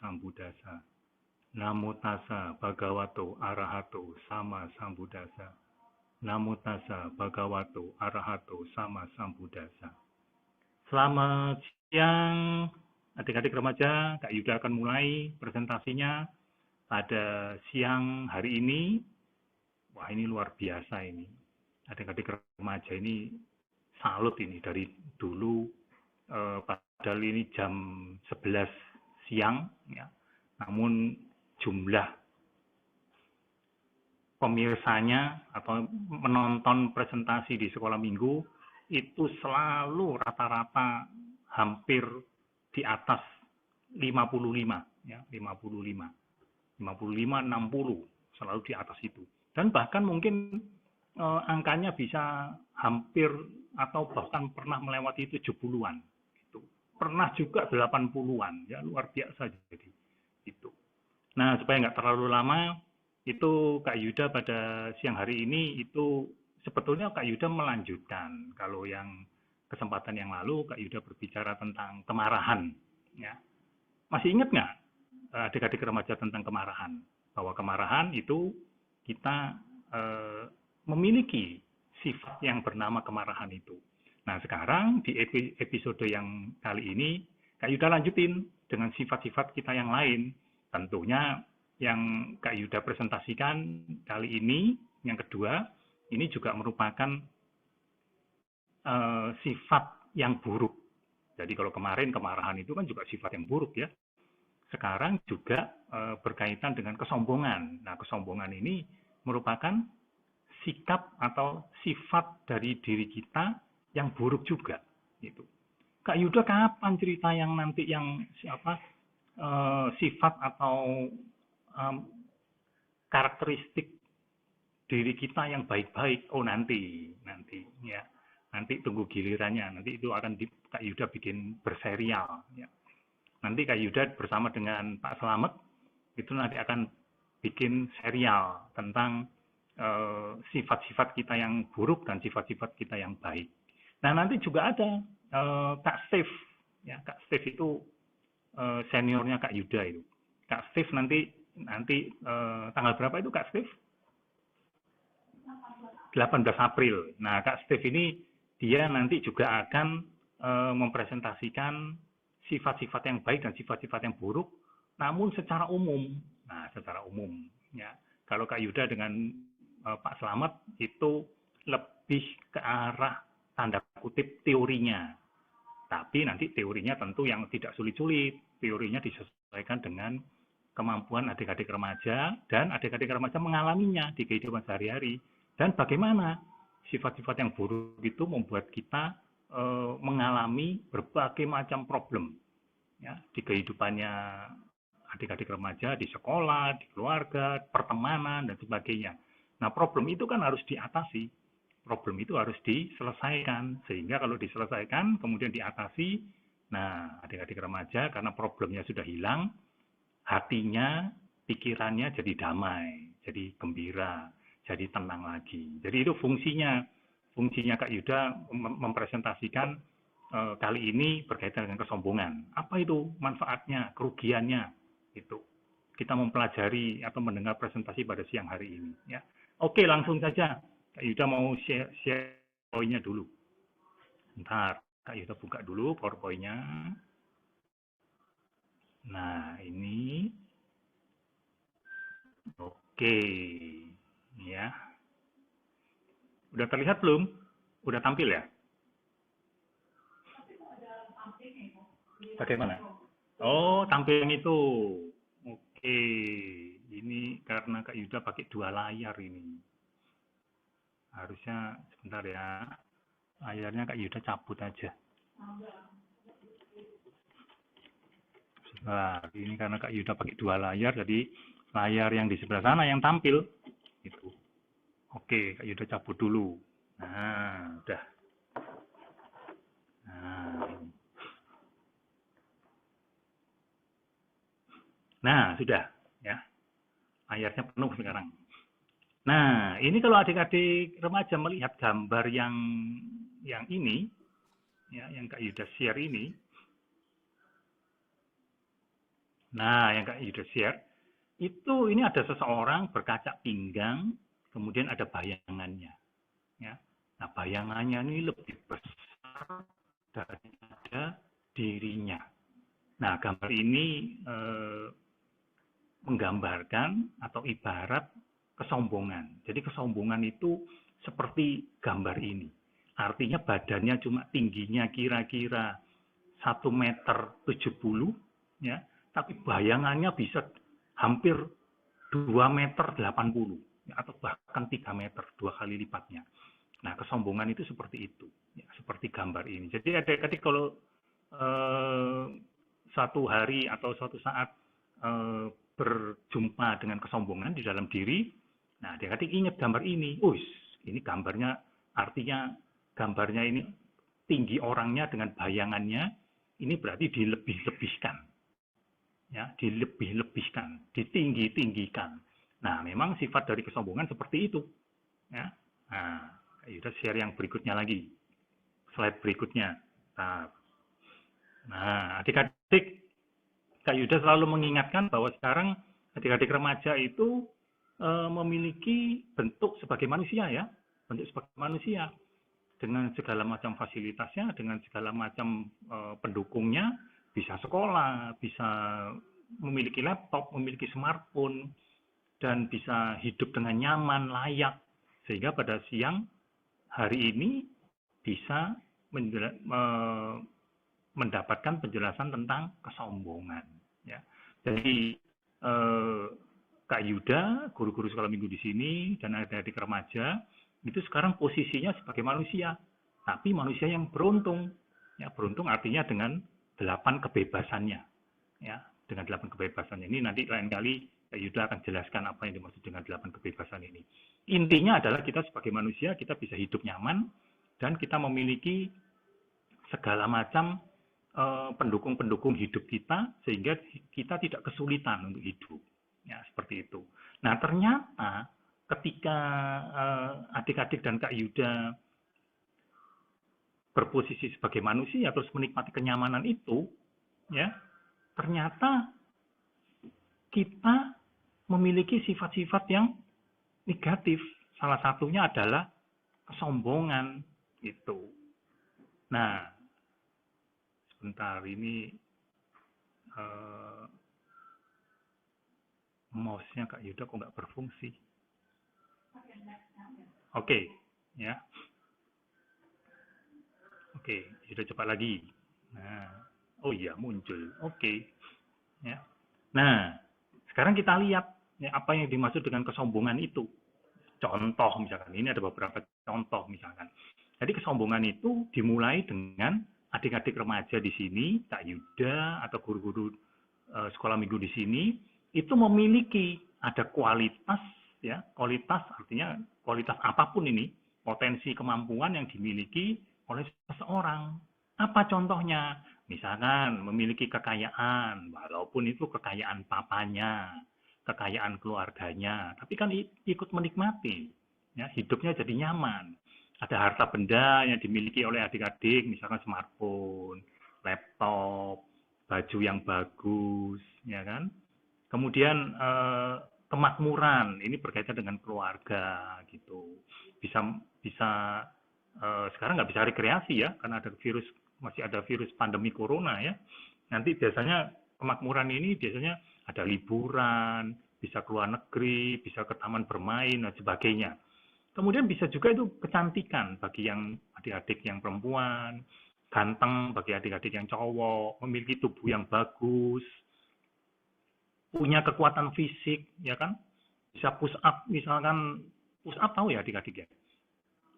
Sambuddhassa. Namo tassa bhagavato arahato sama sambuddhassa. Namo tassa bhagavato arahato sama sambuddhassa. Selamat siang adik-adik remaja. Kak Yuda akan mulai presentasinya pada siang hari ini. Wah, ini luar biasa ini. Adik-adik remaja ini salut ini dari dulu, padahal ini jam 11 siang ya. Namun jumlah pemirsanya atau menonton presentasi di sekolah minggu itu selalu rata-rata hampir di atas 55 ya, 55, 60 selalu di atas itu. Dan bahkan mungkin angkanya bisa hampir atau bahkan pernah melewati 70-an gitu. Pernah juga 80-an ya, luar biasa jadi itu. Nah, supaya nggak terlalu lama, itu Kak Yuda pada siang hari ini itu sebetulnya Kak Yuda melanjutkan. Kalau yang kesempatan yang lalu Kak Yuda berbicara tentang kemarahan ya. Masih ingat nggak adik-adik remaja tentang kemarahan? Bahwa kemarahan itu kita memiliki sifat yang bernama kemarahan itu. Nah, sekarang di episode yang kali ini, Kak Yuda lanjutin dengan sifat-sifat kita yang lain. Tentunya yang Kak Yuda presentasikan kali ini, yang kedua, ini juga merupakan sifat yang buruk. Jadi kalau kemarin kemarahan itu kan juga sifat yang buruk ya. Sekarang juga berkaitan dengan kesombongan. Nah, kesombongan ini merupakan sikap atau sifat dari diri kita yang buruk juga gitu. Kak Yuda kapan cerita yang nanti yang sifat atau karakteristik diri kita yang baik-baik? Oh, nanti ya. Nanti tunggu gilirannya. Nanti itu akan Kak Yuda bikin berserial ya. Nanti Kak Yuda bersama dengan Pak Slamet itu nanti akan bikin serial tentang sifat-sifat kita yang buruk dan sifat-sifat kita yang baik. Nah, nanti juga ada Kak Steve. Ya, Kak Steve itu seniornya Kak Yuda itu. Kak Steve nanti tanggal berapa itu Kak Steve? 18 April. Nah, Kak Steve ini dia nanti juga akan mempresentasikan sifat-sifat yang baik dan sifat-sifat yang buruk, namun secara umum. Nah, secara umum ya. Kalau Kak Yuda dengan Pak Slamet itu lebih ke arah tanda kutip teorinya. Tapi nanti teorinya tentu yang tidak sulit-sulit. Teorinya disesuaikan dengan kemampuan adik-adik remaja dan adik-adik remaja mengalaminya di kehidupan sehari-hari. Dan bagaimana sifat-sifat yang buruk itu membuat kita mengalami berbagai macam problem ya di kehidupannya adik-adik remaja, di sekolah, di keluarga, pertemanan dan sebagainya. Nah, problem itu kan harus diatasi. Problem itu harus diselesaikan. Sehingga kalau diselesaikan, kemudian diatasi, nah, adik-adik remaja karena problemnya sudah hilang, hatinya, pikirannya jadi damai, jadi gembira, jadi tenang lagi. Jadi itu fungsinya Kak Yuda mempresentasikan kali ini berkaitan dengan kesombongan. Apa itu manfaatnya, kerugiannya, itu. Kita mempelajari atau mendengar presentasi pada siang hari ini ya. Oke, langsung saja. Kak Yuda mau share poinnya dulu. Bentar, Kak Yuda buka dulu PowerPoint-nya. Nah, ini. Oke. Ya. Udah terlihat belum? Udah tampil ya? Bagaimana? Oh, tampil yang itu. Oke. Ini karena Kak Yuda pakai 2 layar ini. Harusnya sebentar ya, layarnya Kak Yuda cabut aja. Sebentar, ini karena Kak Yuda pakai 2 layar, jadi layar yang di sebelah sana yang tampil. Itu. Oke, Kak Yuda cabut dulu. Nah, udah. Nah, sudah ya. Layarnya penuh sekarang. Nah, ini kalau adik-adik remaja melihat gambar yang ini, ya, yang Kak Yuda share ini. Nah, yang Kak Yuda share, itu ini ada seseorang berkaca pinggang, kemudian ada bayangannya. Ya. Nah, bayangannya ini lebih besar daripada dirinya. Nah, gambar ini menggambarkan atau ibarat kesombongan. Jadi kesombongan itu seperti gambar ini. Artinya badannya cuma tingginya kira-kira 1,70 m, ya, tapi bayangannya bisa hampir 2,80 m, ya, atau bahkan 3 meter, 2 kali lipatnya. Nah, kesombongan itu seperti itu, ya, seperti gambar ini. Jadi adik-adik kalau suatu hari atau suatu saat berjumpa dengan kesombongan di dalam diri, nah adik-adik ingat gambar ini. Ini gambarnya, artinya gambarnya ini tinggi orangnya dengan bayangannya, ini berarti dilebih-lebihkan. Ya, dilebih-lebihkan, ditinggi-tinggikan. Nah, memang sifat dari kesombongan seperti itu. Ya. Nah, kita share yang berikutnya lagi. Slide berikutnya. Nah, adik-adik, Kak Yuda selalu mengingatkan bahwa sekarang adik-adik remaja itu memiliki bentuk sebagai manusia, ya, bentuk sebagai manusia dengan segala macam fasilitasnya, dengan segala macam pendukungnya, bisa sekolah, bisa memiliki laptop, memiliki smartphone, dan bisa hidup dengan nyaman, layak, sehingga pada siang hari ini bisa mendapatkan penjelasan tentang kesombongan. Ya. Jadi Kak Yuda, guru-guru sekolah minggu di sini, dan adik-adik remaja, itu sekarang posisinya sebagai manusia, tapi manusia yang beruntung. Ya, beruntung artinya dengan 8 kebebasannya. Ya, dengan 8 kebebasannya. Ini nanti lain kali Kak Yuda akan jelaskan apa yang dimaksud dengan 8 kebebasan ini. Intinya adalah kita sebagai manusia, kita bisa hidup nyaman, dan kita memiliki segala macam pendukung-pendukung hidup kita, sehingga kita tidak kesulitan untuk hidup. Ya, seperti itu. Nah, ternyata ketika adik-adik dan Kak Yuda berposisi sebagai manusia terus menikmati kenyamanan itu, ya, ternyata kita memiliki sifat-sifat yang negatif. Salah satunya adalah kesombongan itu. Nah, sebentar ini mouse-nya Kak Yuda kok nggak berfungsi. Oke, ya. Oke, sudah cepat lagi. Nah, oh iya muncul. Oke, ya. Nah, sekarang kita lihat ya, apa yang dimaksud dengan kesombongan itu. Contoh misalkan, ini ada beberapa contoh misalkan. Jadi kesombongan itu dimulai dengan adik-adik remaja di sini, Kak Yuda atau guru-guru sekolah minggu di sini, itu memiliki ada kualitas, ya, kualitas artinya kualitas apapun ini, potensi kemampuan yang dimiliki oleh seseorang. Apa contohnya? Misalkan memiliki kekayaan, walaupun itu kekayaan papanya, kekayaan keluarganya, tapi kan ikut menikmati, ya, hidupnya jadi nyaman. Ada harta benda yang dimiliki oleh adik-adik, misalkan smartphone, laptop, baju yang bagus, ya kan? Kemudian kemakmuran, ini berkaitan dengan keluarga, gitu. Bisa sekarang nggak bisa rekreasi ya, karena ada masih ada virus pandemi corona ya. Nanti biasanya kemakmuran ini biasanya ada liburan, bisa keluar negeri, bisa ke taman bermain dan sebagainya. Kemudian bisa juga itu kecantikan bagi yang adik-adik yang perempuan, ganteng bagi adik-adik yang cowok, memiliki tubuh yang bagus, punya kekuatan fisik, ya kan? Bisa push up, misalkan push up tahu ya adik-adik ya?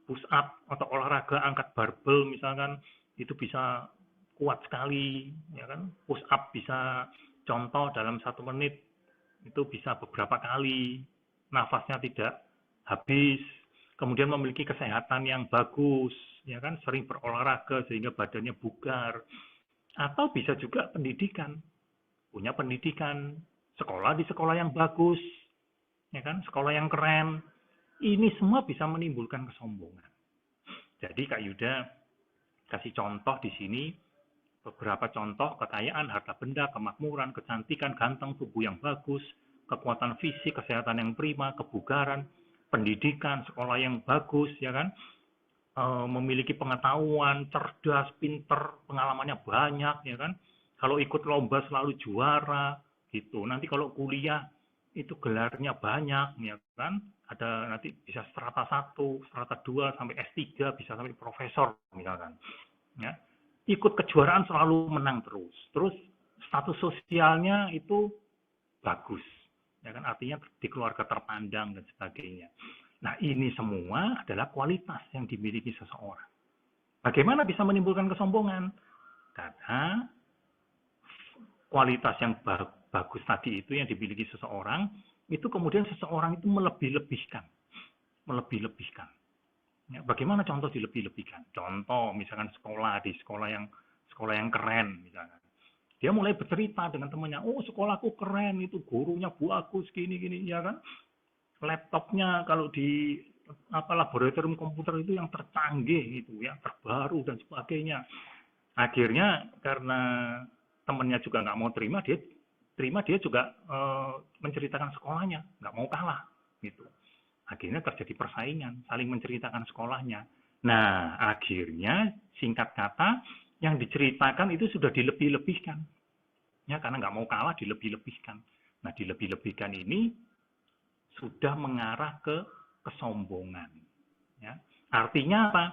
Push up atau olahraga angkat barbel misalkan, itu bisa kuat sekali, ya kan? Push up bisa contoh dalam 1 menit itu bisa beberapa kali, nafasnya tidak habis, kemudian memiliki kesehatan yang bagus, ya kan? Sering berolahraga sehingga badannya bugar, atau bisa juga pendidikan, punya pendidikan, sekolah di sekolah yang bagus, ya kan? Sekolah yang keren. Ini semua bisa menimbulkan kesombongan. Jadi Kak Yuda kasih contoh di sini Beberapa contoh kekayaan, harta benda, kemakmuran, kecantikan, ganteng, tubuh yang bagus, kekuatan fisik, kesehatan yang prima, kebugaran, pendidikan, sekolah yang bagus, ya kan? Memiliki pengetahuan, cerdas, pinter, pengalamannya banyak, ya kan? Kalau ikut lomba selalu juara, gitu. Nanti kalau kuliah itu gelarnya banyak, ya kan? Ada nanti bisa strata 1, strata 2 sampai S3, bisa sampai profesor, misalkan. Ya, ikut kejuaraan selalu menang terus. Terus status sosialnya itu bagus, ya kan, artinya di keluarga terpandang dan sebagainya. Nah, ini semua adalah kualitas yang dimiliki seseorang. Bagaimana bisa menimbulkan kesombongan? Karena kualitas yang bagus tadi itu yang dimiliki seseorang, itu kemudian seseorang itu melebih-lebihkan. Melebih-lebihkan. Ya, bagaimana contoh dilebih-lebihkan? Contoh misalkan di sekolah yang keren misalkan. Dia mulai bercerita dengan temannya, oh sekolahku keren, itu gurunya bagus, gini-gini, ya kan. Laptopnya kalau di laboratorium komputer itu yang tercanggih itu, yang terbaru dan sebagainya. Akhirnya karena temannya juga nggak mau terima, dia juga menceritakan sekolahnya, nggak mau kalah gitu. Akhirnya terjadi persaingan, saling menceritakan sekolahnya. Nah, akhirnya singkat kata yang diceritakan itu sudah dilebih-lebihkan. Ya, karena nggak mau kalah dilebih-lebihkan. Nah, dilebih-lebihkan ini sudah mengarah ke kesombongan. Ya. Artinya apa?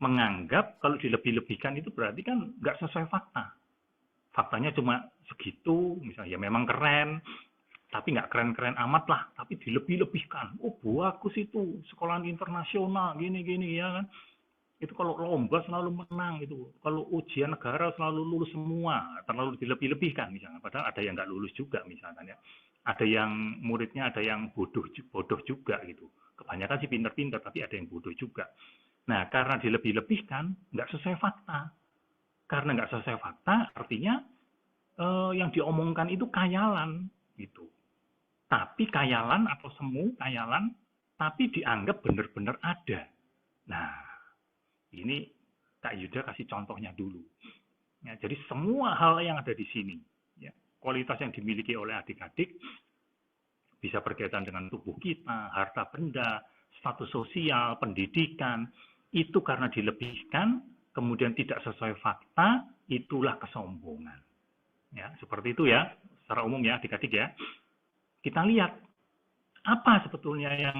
Menganggap kalau dilebih-lebihkan itu berarti kan nggak sesuai fakta. Faktanya cuma segitu, misalnya ya memang keren, tapi nggak keren-keren amat lah, tapi dilebih-lebihkan. Oh, bagus itu, sekolahan internasional, gini-gini, ya kan. Itu kalau lomba selalu menang, itu. Kalau ujian negara selalu lulus semua, terlalu dilebih-lebihkan, misalnya. Padahal ada yang nggak lulus juga, misalkan ya. Ada yang muridnya, ada yang bodoh juga, gitu. Kebanyakan sih pinter-pinter, tapi ada yang bodoh juga. Nah, karena dilebih-lebihkan, nggak sesuai fakta. Karena nggak sesuai fakta, artinya yang diomongkan itu khayalan, gitu. Tapi khayalan atau semu khayalan, tapi dianggap benar-benar ada. Nah, ini Kak Yuda kasih contohnya dulu. Ya, jadi semua hal yang ada di sini, ya, kualitas yang dimiliki oleh adik-adik bisa berkaitan dengan tubuh kita, harta benda, status sosial, pendidikan, itu karena dilebihkan, kemudian tidak sesuai fakta, itulah kesombongan. Ya, seperti itu ya, secara umum ya adik-adik ya. Kita lihat apa sebetulnya yang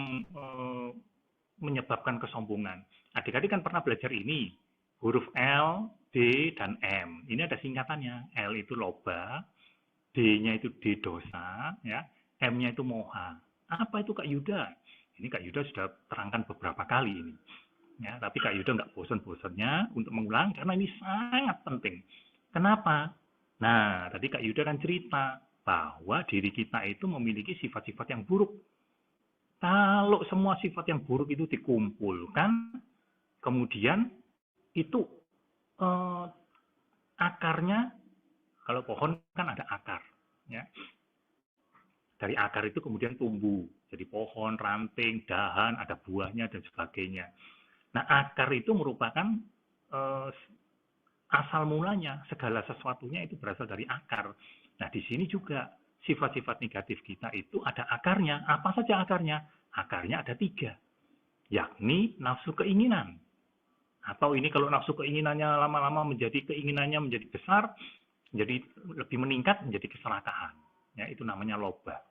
menyebabkan kesombongan. Adik-adik kan pernah belajar ini, huruf L, D, dan M. Ini ada singkatannya. L itu loba, D-nya itu D dosa, ya, M-nya itu moha. Apa itu Kak Yuda? Ini Kak Yuda sudah terangkan beberapa kali ini. Ya, tapi Kak Yuda nggak bosan-bosannya untuk mengulang karena ini sangat penting. Kenapa? Nah, tadi Kak Yuda kan cerita bahwa diri kita itu memiliki sifat-sifat yang buruk. Kalau semua sifat yang buruk itu dikumpulkan, kemudian itu akarnya, kalau pohon kan ada akar, ya. Dari akar itu kemudian tumbuh, jadi pohon, ranting, dahan, ada buahnya dan sebagainya. Nah, akar itu merupakan asal mulanya, segala sesuatunya itu berasal dari akar. Nah, di sini juga sifat-sifat negatif kita itu ada akarnya. Apa saja akarnya? Akarnya ada 3, yakni nafsu keinginan. Atau ini kalau nafsu keinginannya lama-lama keinginannya menjadi besar, menjadi lebih meningkat, menjadi keserakahan. Ya, itu namanya loba.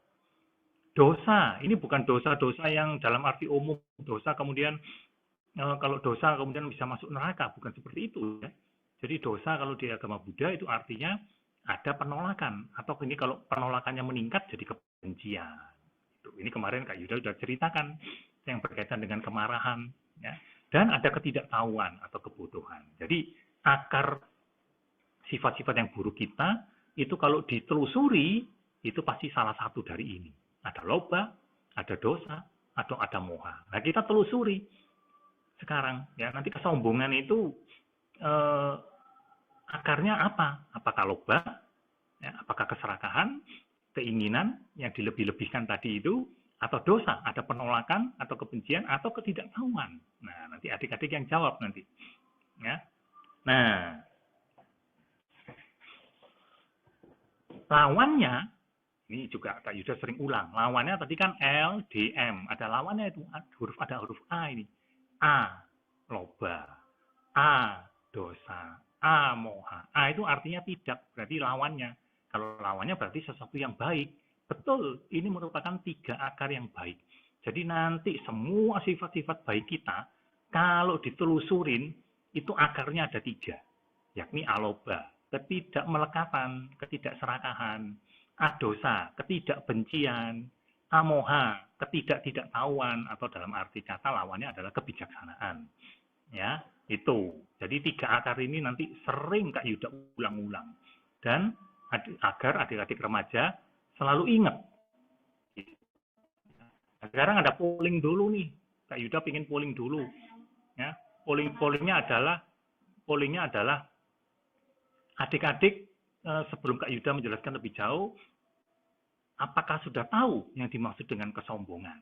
Dosa, ini bukan dosa-dosa yang dalam arti umum, dosa kemudian kalau dosa kemudian bisa masuk neraka, bukan seperti itu ya. Jadi dosa kalau di agama Buddha itu artinya ada penolakan, atau ini kalau penolakannya meningkat jadi kebencian. Ini kemarin Kak Yuda sudah ceritakan yang berkaitan dengan kemarahan, ya. Dan ada ketidaktahuan atau kebodohan. Jadi akar sifat-sifat yang buruk kita itu kalau ditelusuri itu pasti salah satu dari ini. Ada loba, ada dosa, atau ada moha. Nah, kita telusuri sekarang ya, nanti kesombongan itu akarnya apa? Apakah loba, ya, apakah keserakahan, keinginan yang dilebih-lebihkan tadi itu, atau dosa, ada penolakan atau kebencian atau ketidaktahuan. Nah, nanti adik-adik yang jawab nanti. Ya. Nah, Lawannya, ini juga Kak Yuda sering ulang, lawannya tadi kan LDM, ada lawannya itu, ada huruf A ini. A, loba. A, dosa. A, moha. A itu artinya tidak, berarti lawannya. Kalau lawannya berarti sesuatu yang baik. Betul, ini merupakan 3 akar yang baik. Jadi nanti semua sifat-sifat baik kita, kalau ditelusurin, itu akarnya ada 3. Yakni aloba, ketidakmelekatan, ketidakserakahan. Adosa, ketidakbencian. Amoha, ketidak-tidaktahuan, atau dalam arti kata lawannya adalah kebijaksanaan. Ya, itu. Jadi 3 akar ini nanti sering Kak Yuda ulang-ulang. Dan agar adik-adik remaja selalu ingat. Sekarang ada polling dulu nih. Kak Yuda pengen polling dulu. Ya, pollingnya adalah adik-adik sebelum Kak Yuda menjelaskan lebih jauh, apakah sudah tahu yang dimaksud dengan kesombongan?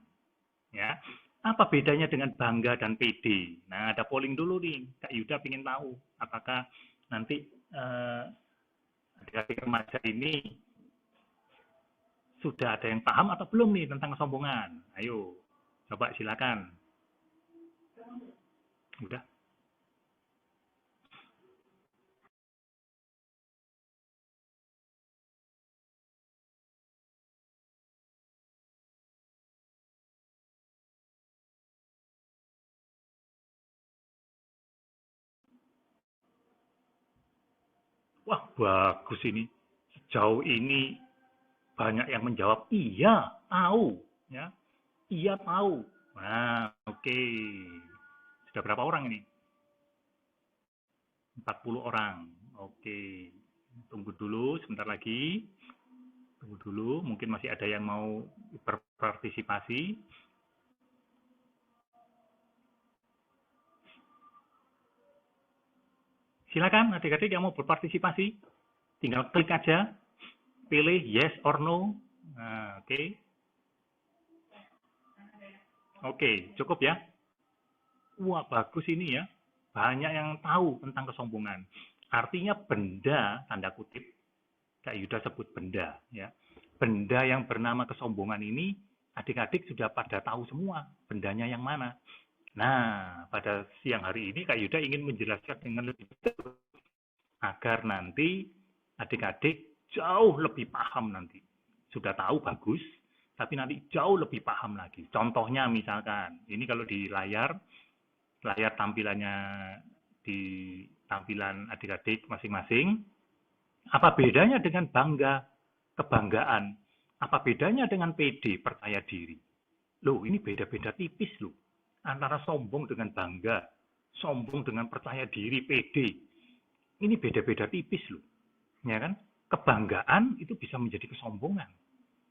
Ya, apa bedanya dengan bangga dan pede? Nah, ada polling dulu nih. Kak Yuda ingin tahu apakah nanti adik-adik remaja ini sudah ada yang paham atau belum nih tentang kesombongan? Ayo, coba silakan. Udah. Wah, bagus ini. Sejauh ini banyak yang menjawab iya, tahu, ya. Iya tahu. Nah, oke. Sudah berapa orang ini? 40 orang. Oke. Tunggu dulu sebentar lagi. Tunggu dulu, mungkin masih ada yang mau berpartisipasi. Silakan adik-adik yang mau berpartisipasi. Tinggal klik aja, pilih yes or no. Nah, oke. Oke, cukup ya. Wah, bagus ini ya. Banyak yang tahu tentang kesombongan. Artinya benda, tanda kutip, Kak Yuda sebut benda, ya. Benda yang bernama kesombongan ini, adik-adik sudah pada tahu semua bendanya yang mana. Nah, pada siang hari ini Kak Yuda ingin menjelaskan dengan lebih detail agar nanti adik-adik jauh lebih paham nanti. Sudah tahu bagus, tapi nanti jauh lebih paham lagi. Contohnya misalkan, ini kalau di layar tampilannya di tampilan adik-adik masing-masing, apa bedanya dengan bangga, kebanggaan? Apa bedanya dengan pede, percaya diri? Loh, ini beda-beda tipis loh. Antara sombong dengan bangga, sombong dengan percaya diri, pede. Ini beda-beda tipis loh. Ya kan? Kebanggaan itu bisa menjadi kesombongan.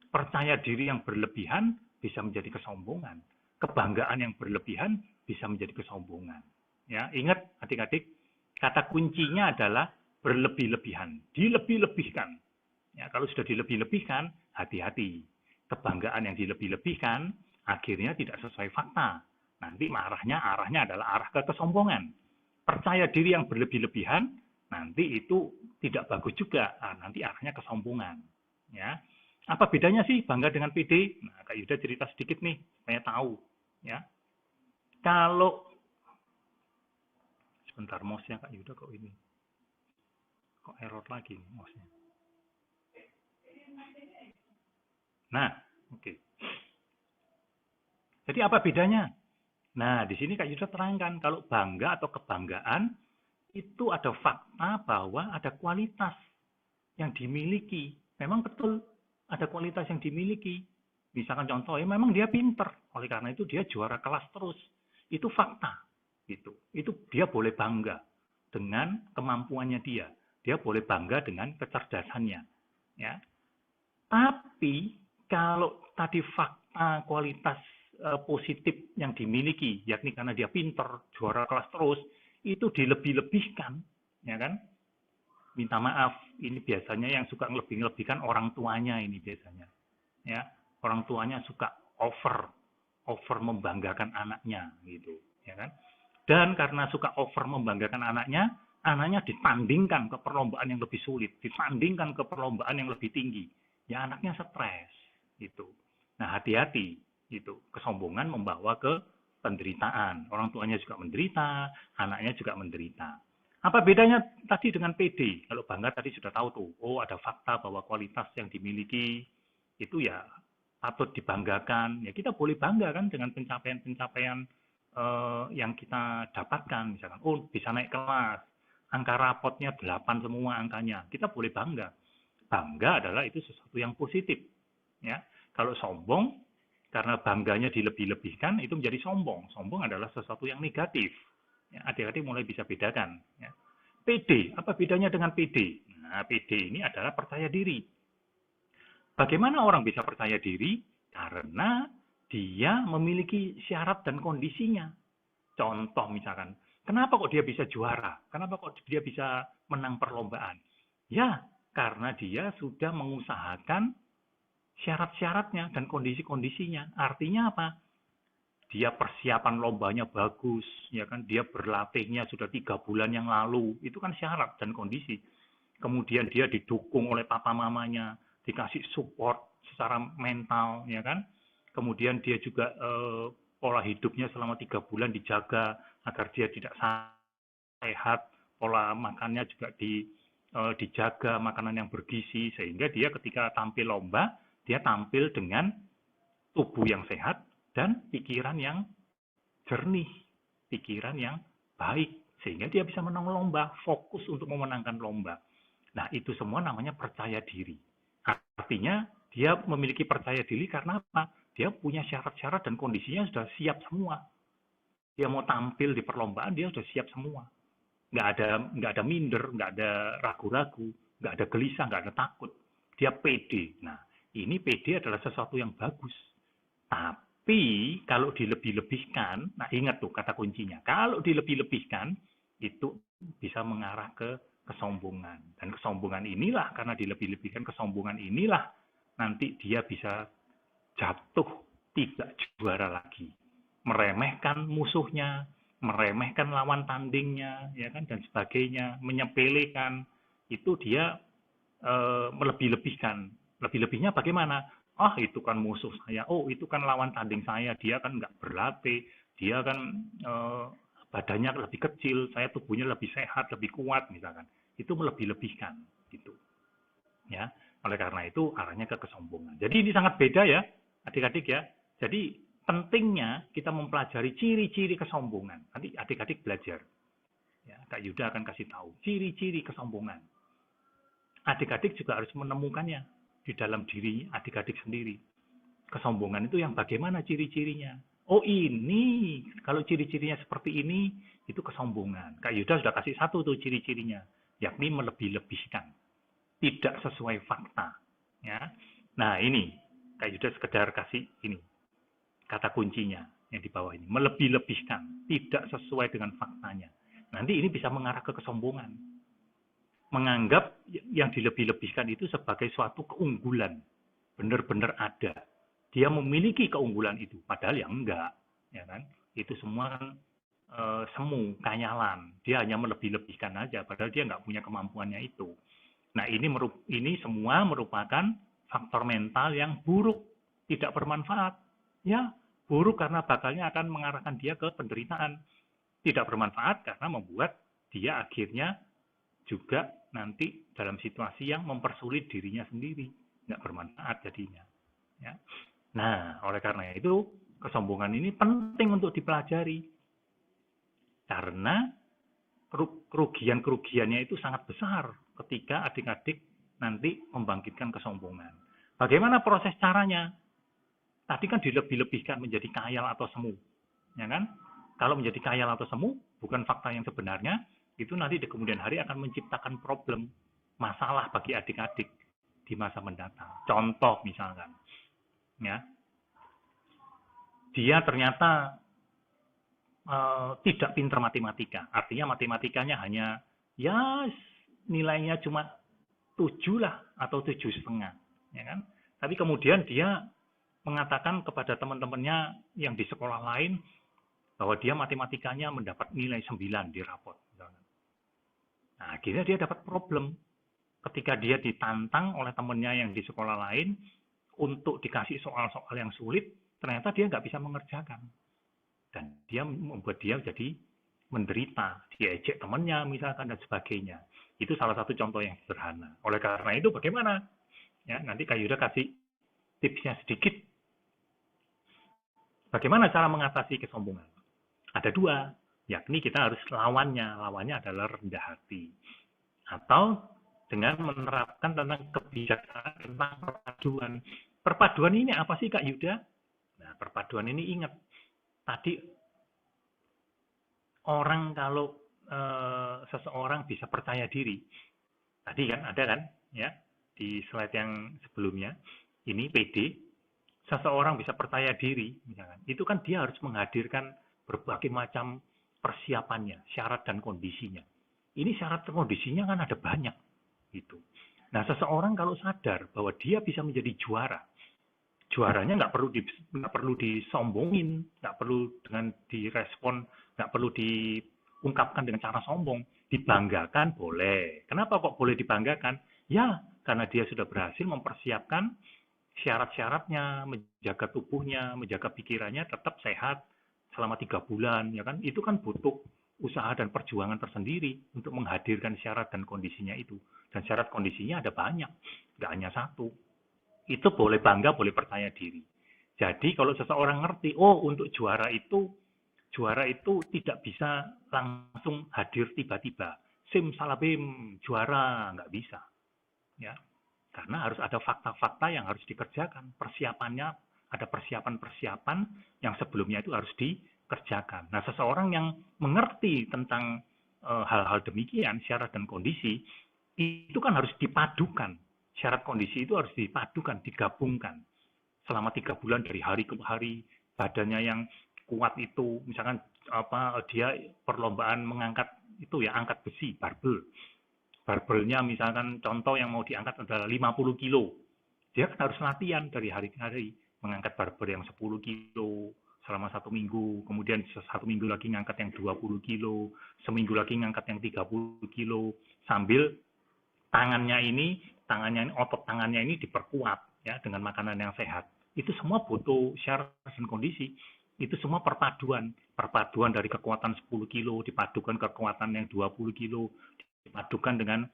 Percaya diri yang berlebihan bisa menjadi kesombongan. Kebanggaan yang berlebihan bisa menjadi kesombongan. Ya, ingat adik-adik, kata kuncinya adalah berlebih-lebihan, dilebih-lebihkan. Ya, kalau sudah dilebih-lebihkan, hati-hati. Kebanggaan yang dilebih-lebihkan akhirnya tidak sesuai fakta. Nanti arahnya adalah arah ke kesombongan. Percaya diri yang berlebih-lebihan, nanti itu tidak bagus juga. Nanti arahnya kesombongan. Ya, apa bedanya sih bangga dengan pede? Nah, Kak Yuda cerita sedikit nih, supaya tahu. Ya, kalau sebentar mouse-nya Kak Yuda kok ini. Kok error lagi nih mouse-nya. Nah, oke. Jadi apa bedanya? Nah, di sini Kak Yuda terangkan kalau bangga atau kebanggaan itu ada fakta bahwa ada kualitas yang dimiliki. Memang betul ada kualitas yang dimiliki. Misalkan contohnya memang dia pinter, oleh karena itu dia juara kelas terus. Itu fakta. Itu dia boleh bangga dengan kemampuannya dia. Dia boleh bangga dengan kecerdasannya. Ya. Tapi kalau tadi fakta kualitas positif yang dimiliki, yakni karena dia pinter, juara kelas terus, itu dilebih-lebihkan, ya kan? Minta maaf, ini biasanya yang suka ngelebih-ngelebihkan orang tuanya ini biasanya. Ya, orang tuanya suka over membanggakan anaknya gitu, ya kan? Dan karena suka over membanggakan anaknya, anaknya ditandingkan ke perlombaan yang lebih sulit, ditandingkan ke perlombaan yang lebih tinggi, ya anaknya stres gitu. Nah, hati-hati itu. Kesombongan membawa ke penderitaan. Orang tuanya juga menderita, anaknya juga menderita. Apa bedanya tadi dengan PD? Kalau bangga tadi sudah tahu tuh, oh ada fakta bahwa kualitas yang dimiliki itu ya patut dibanggakan. Ya kita boleh bangga kan dengan pencapaian-pencapaian yang kita dapatkan. Misalkan, oh bisa naik kelas, angka rapotnya 8 semua angkanya. Kita boleh bangga. Bangga adalah itu sesuatu yang positif. Ya, kalau sombong karena bangganya dilebih-lebihkan itu menjadi sombong. Sombong adalah sesuatu yang negatif. Ya, adik-adik mulai bisa bedakan. Ya. PD, apa bedanya dengan PD? Nah, PD ini adalah percaya diri. Bagaimana orang bisa percaya diri? Karena dia memiliki syarat dan kondisinya. Contoh misalkan, kenapa kok dia bisa juara? Kenapa kok dia bisa menang perlombaan? Ya, karena dia sudah mengusahakan syarat-syaratnya dan kondisi-kondisinya. Artinya apa? Dia persiapan lombanya bagus, ya kan? Dia berlatihnya sudah 3 bulan yang lalu, itu kan syarat dan kondisi. Kemudian dia didukung oleh papa mamanya, dikasih support secara mental, ya kan? Kemudian dia juga pola hidupnya selama 3 bulan dijaga agar dia tidak sehat, pola makannya juga dijaga, makanan yang bergizi, sehingga dia ketika tampil lomba dia tampil dengan tubuh yang sehat dan pikiran yang jernih, pikiran yang baik, sehingga dia bisa menang lomba, fokus untuk memenangkan lomba. Nah, itu semua namanya percaya diri. Artinya, dia memiliki percaya diri karena apa? Dia punya syarat-syarat dan kondisinya sudah siap semua. Dia mau tampil di perlombaan, dia sudah siap semua. Nggak ada minder, nggak ada ragu-ragu, nggak ada gelisah, nggak ada takut. Dia pede. Nah, ini PD adalah sesuatu yang bagus. Tapi kalau dilebih-lebihkan, nah ingat tuh kata kuncinya. Kalau dilebih-lebihkan, itu bisa mengarah ke kesombongan. Dan kesombongan inilah, karena dilebih-lebihkan kesombongan inilah, nanti dia bisa jatuh tidak juara lagi. Meremehkan musuhnya, meremehkan lawan tandingnya, ya kan, dan sebagainya, menyepelekan, itu dia melebih-lebihkan. Lebih-lebihnya bagaimana? Ah, itu kan musuh saya. Oh, itu kan lawan tanding saya. Dia kan nggak berlatih. Dia kan badannya lebih kecil. Saya tubuhnya lebih sehat, lebih kuat, misalkan. Itu melebih-lebihkan, gitu. Ya, oleh karena itu arahnya ke kesombongan. Jadi ini sangat beda ya, adik-adik ya. Jadi pentingnya kita mempelajari ciri-ciri kesombongan. Nanti adik-adik belajar. Ya, Kak Yuda akan kasih tahu ciri-ciri kesombongan. Adik-adik juga harus menemukannya di dalam diri adik-adik sendiri. Kesombongan itu yang bagaimana ciri-cirinya? Oh ini, kalau ciri-cirinya seperti ini, itu kesombongan. Kak Yuda sudah kasih satu tuh ciri-cirinya, yakni melebih-lebihkan, tidak sesuai fakta. Ya, nah ini Kak Yuda sekedar kasih ini kata kuncinya yang di bawah ini, melebih-lebihkan, tidak sesuai dengan faktanya. Nanti ini bisa mengarah ke kesombongan. Menganggap yang dilebih-lebihkan itu sebagai suatu keunggulan. Benar-benar ada. Dia memiliki keunggulan itu, padahal yang enggak. Ya kan? Itu semua kan semu, kanyalan. Dia hanya melebih-lebihkan aja, padahal dia nggak punya kemampuannya itu. Nah, ini semua merupakan faktor mental yang buruk, tidak bermanfaat. Ya, buruk karena bakalnya akan mengarahkan dia ke penderitaan. Tidak bermanfaat karena membuat dia akhirnya juga nanti dalam situasi yang mempersulit dirinya sendiri, nggak bermanfaat jadinya. Ya. Nah, oleh karena itu kesombongan ini penting untuk dipelajari karena kerugian-kerugiannya itu sangat besar ketika adik-adik nanti membangkitkan kesombongan. Bagaimana proses caranya? Tadi kan dilebih-lebihkan menjadi khayal atau semu, ya kan? Kalau menjadi khayal atau semu bukan fakta yang sebenarnya, itu nanti di kemudian hari akan menciptakan problem, masalah bagi adik-adik di masa mendatang. Contoh misalkan, ya, dia ternyata tidak pintar matematika, artinya matematikanya hanya ya nilainya cuma 7 lah atau 7,5, ya kan? Tapi kemudian dia mengatakan kepada teman-temannya yang di sekolah lain bahwa dia matematikanya mendapat nilai 9 di rapot. Nah, akhirnya dia dapat problem. Ketika dia ditantang oleh temannya yang di sekolah lain untuk dikasih soal-soal yang sulit, ternyata dia nggak bisa mengerjakan. Dan dia membuat dia jadi menderita, diejek temannya misalkan dan sebagainya. Itu salah satu contoh yang sederhana. Oleh karena itu bagaimana? Ya, nanti Kak Yuda kasih tipsnya sedikit. Bagaimana cara mengatasi kesombongan? Ada dua, yakni kita harus lawannya. Lawannya adalah rendah hati. Atau dengan menerapkan tentang kebijakan tentang perpaduan. Perpaduan ini apa sih Kak Yuda? Nah, perpaduan ini ingat, tadi orang kalau seseorang bisa percaya diri, tadi kan ada kan, ya di slide yang sebelumnya, ini PD, seseorang bisa percaya diri, misalkan, itu kan dia harus menghadirkan berbagai macam persiapannya, syarat dan kondisinya. Ini syarat dan kondisinya kan ada banyak, gitu. Nah, seseorang kalau sadar bahwa dia bisa menjadi juara, juaranya nggak perlu disombongin, nggak perlu dengan direspon, nggak perlu diungkapkan dengan cara sombong, dibanggakan boleh. Kenapa kok boleh dibanggakan? Ya, karena dia sudah berhasil mempersiapkan syarat-syaratnya, menjaga tubuhnya, menjaga pikirannya tetap sehat selama 3 bulan, ya kan? Itu kan butuh usaha dan perjuangan tersendiri untuk menghadirkan syarat dan kondisinya itu. Dan syarat kondisinya ada banyak, nggak hanya satu. Itu boleh bangga, boleh percaya diri. Jadi kalau seseorang ngerti, oh untuk juara itu tidak bisa langsung hadir tiba-tiba. Simsalabim, juara, nggak bisa. Ya, karena harus ada fakta-fakta yang harus dikerjakan. Persiapannya, ada persiapan-persiapan yang sebelumnya itu harus dikerjakan. Nah, seseorang yang mengerti tentang hal-hal demikian, syarat dan kondisi, itu kan harus dipadukan. Syarat kondisi itu harus dipadukan, digabungkan. Selama 3 bulan dari hari ke hari, badannya yang kuat itu, misalkan dia perlombaan mengangkat itu ya, angkat besi, barbel. Barbelnya misalkan contoh yang mau diangkat adalah 50 kilo. Dia kan harus latihan dari hari ke hari, mengangkat barbel yang 10 kilo selama 1 minggu, kemudian 1 minggu lagi ngangkat yang 20 kilo, seminggu lagi ngangkat yang 30 kilo, sambil otot tangannya ini diperkuat ya dengan makanan yang sehat. Itu semua butuh syarat dan kondisi. Itu semua perpaduan dari kekuatan 10 kilo dipadukan kekuatan yang 20 kilo, dipadukan dengan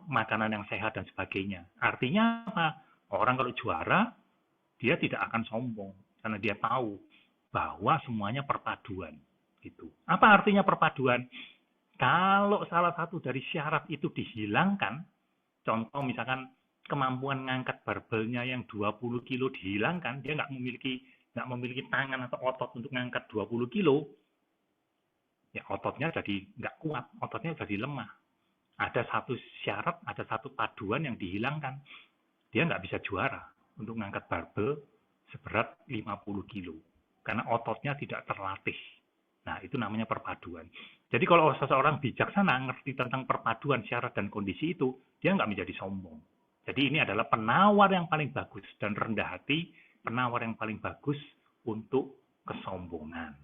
makanan yang sehat dan sebagainya. Artinya apa? Orang kalau juara, dia tidak akan sombong karena dia tahu bahwa semuanya perpaduan. Gitu. Apa artinya perpaduan? Kalau salah satu dari syarat itu dihilangkan, contoh misalkan kemampuan ngangkat barbelnya yang 20 kilo dihilangkan, dia nggak memiliki tangan atau otot untuk ngangkat 20 kilo, ya ototnya jadi nggak kuat, ototnya jadi lemah. Ada satu syarat, ada satu paduan yang dihilangkan. Dia nggak bisa juara untuk ngangkat barbel seberat 50 kilo. Karena ototnya tidak terlatih. Nah, itu namanya perpaduan. Jadi kalau seseorang bijaksana ngerti tentang perpaduan syarat dan kondisi itu, dia nggak menjadi sombong. Jadi ini adalah penawar yang paling bagus dan rendah hati, penawar yang paling bagus untuk kesombongan.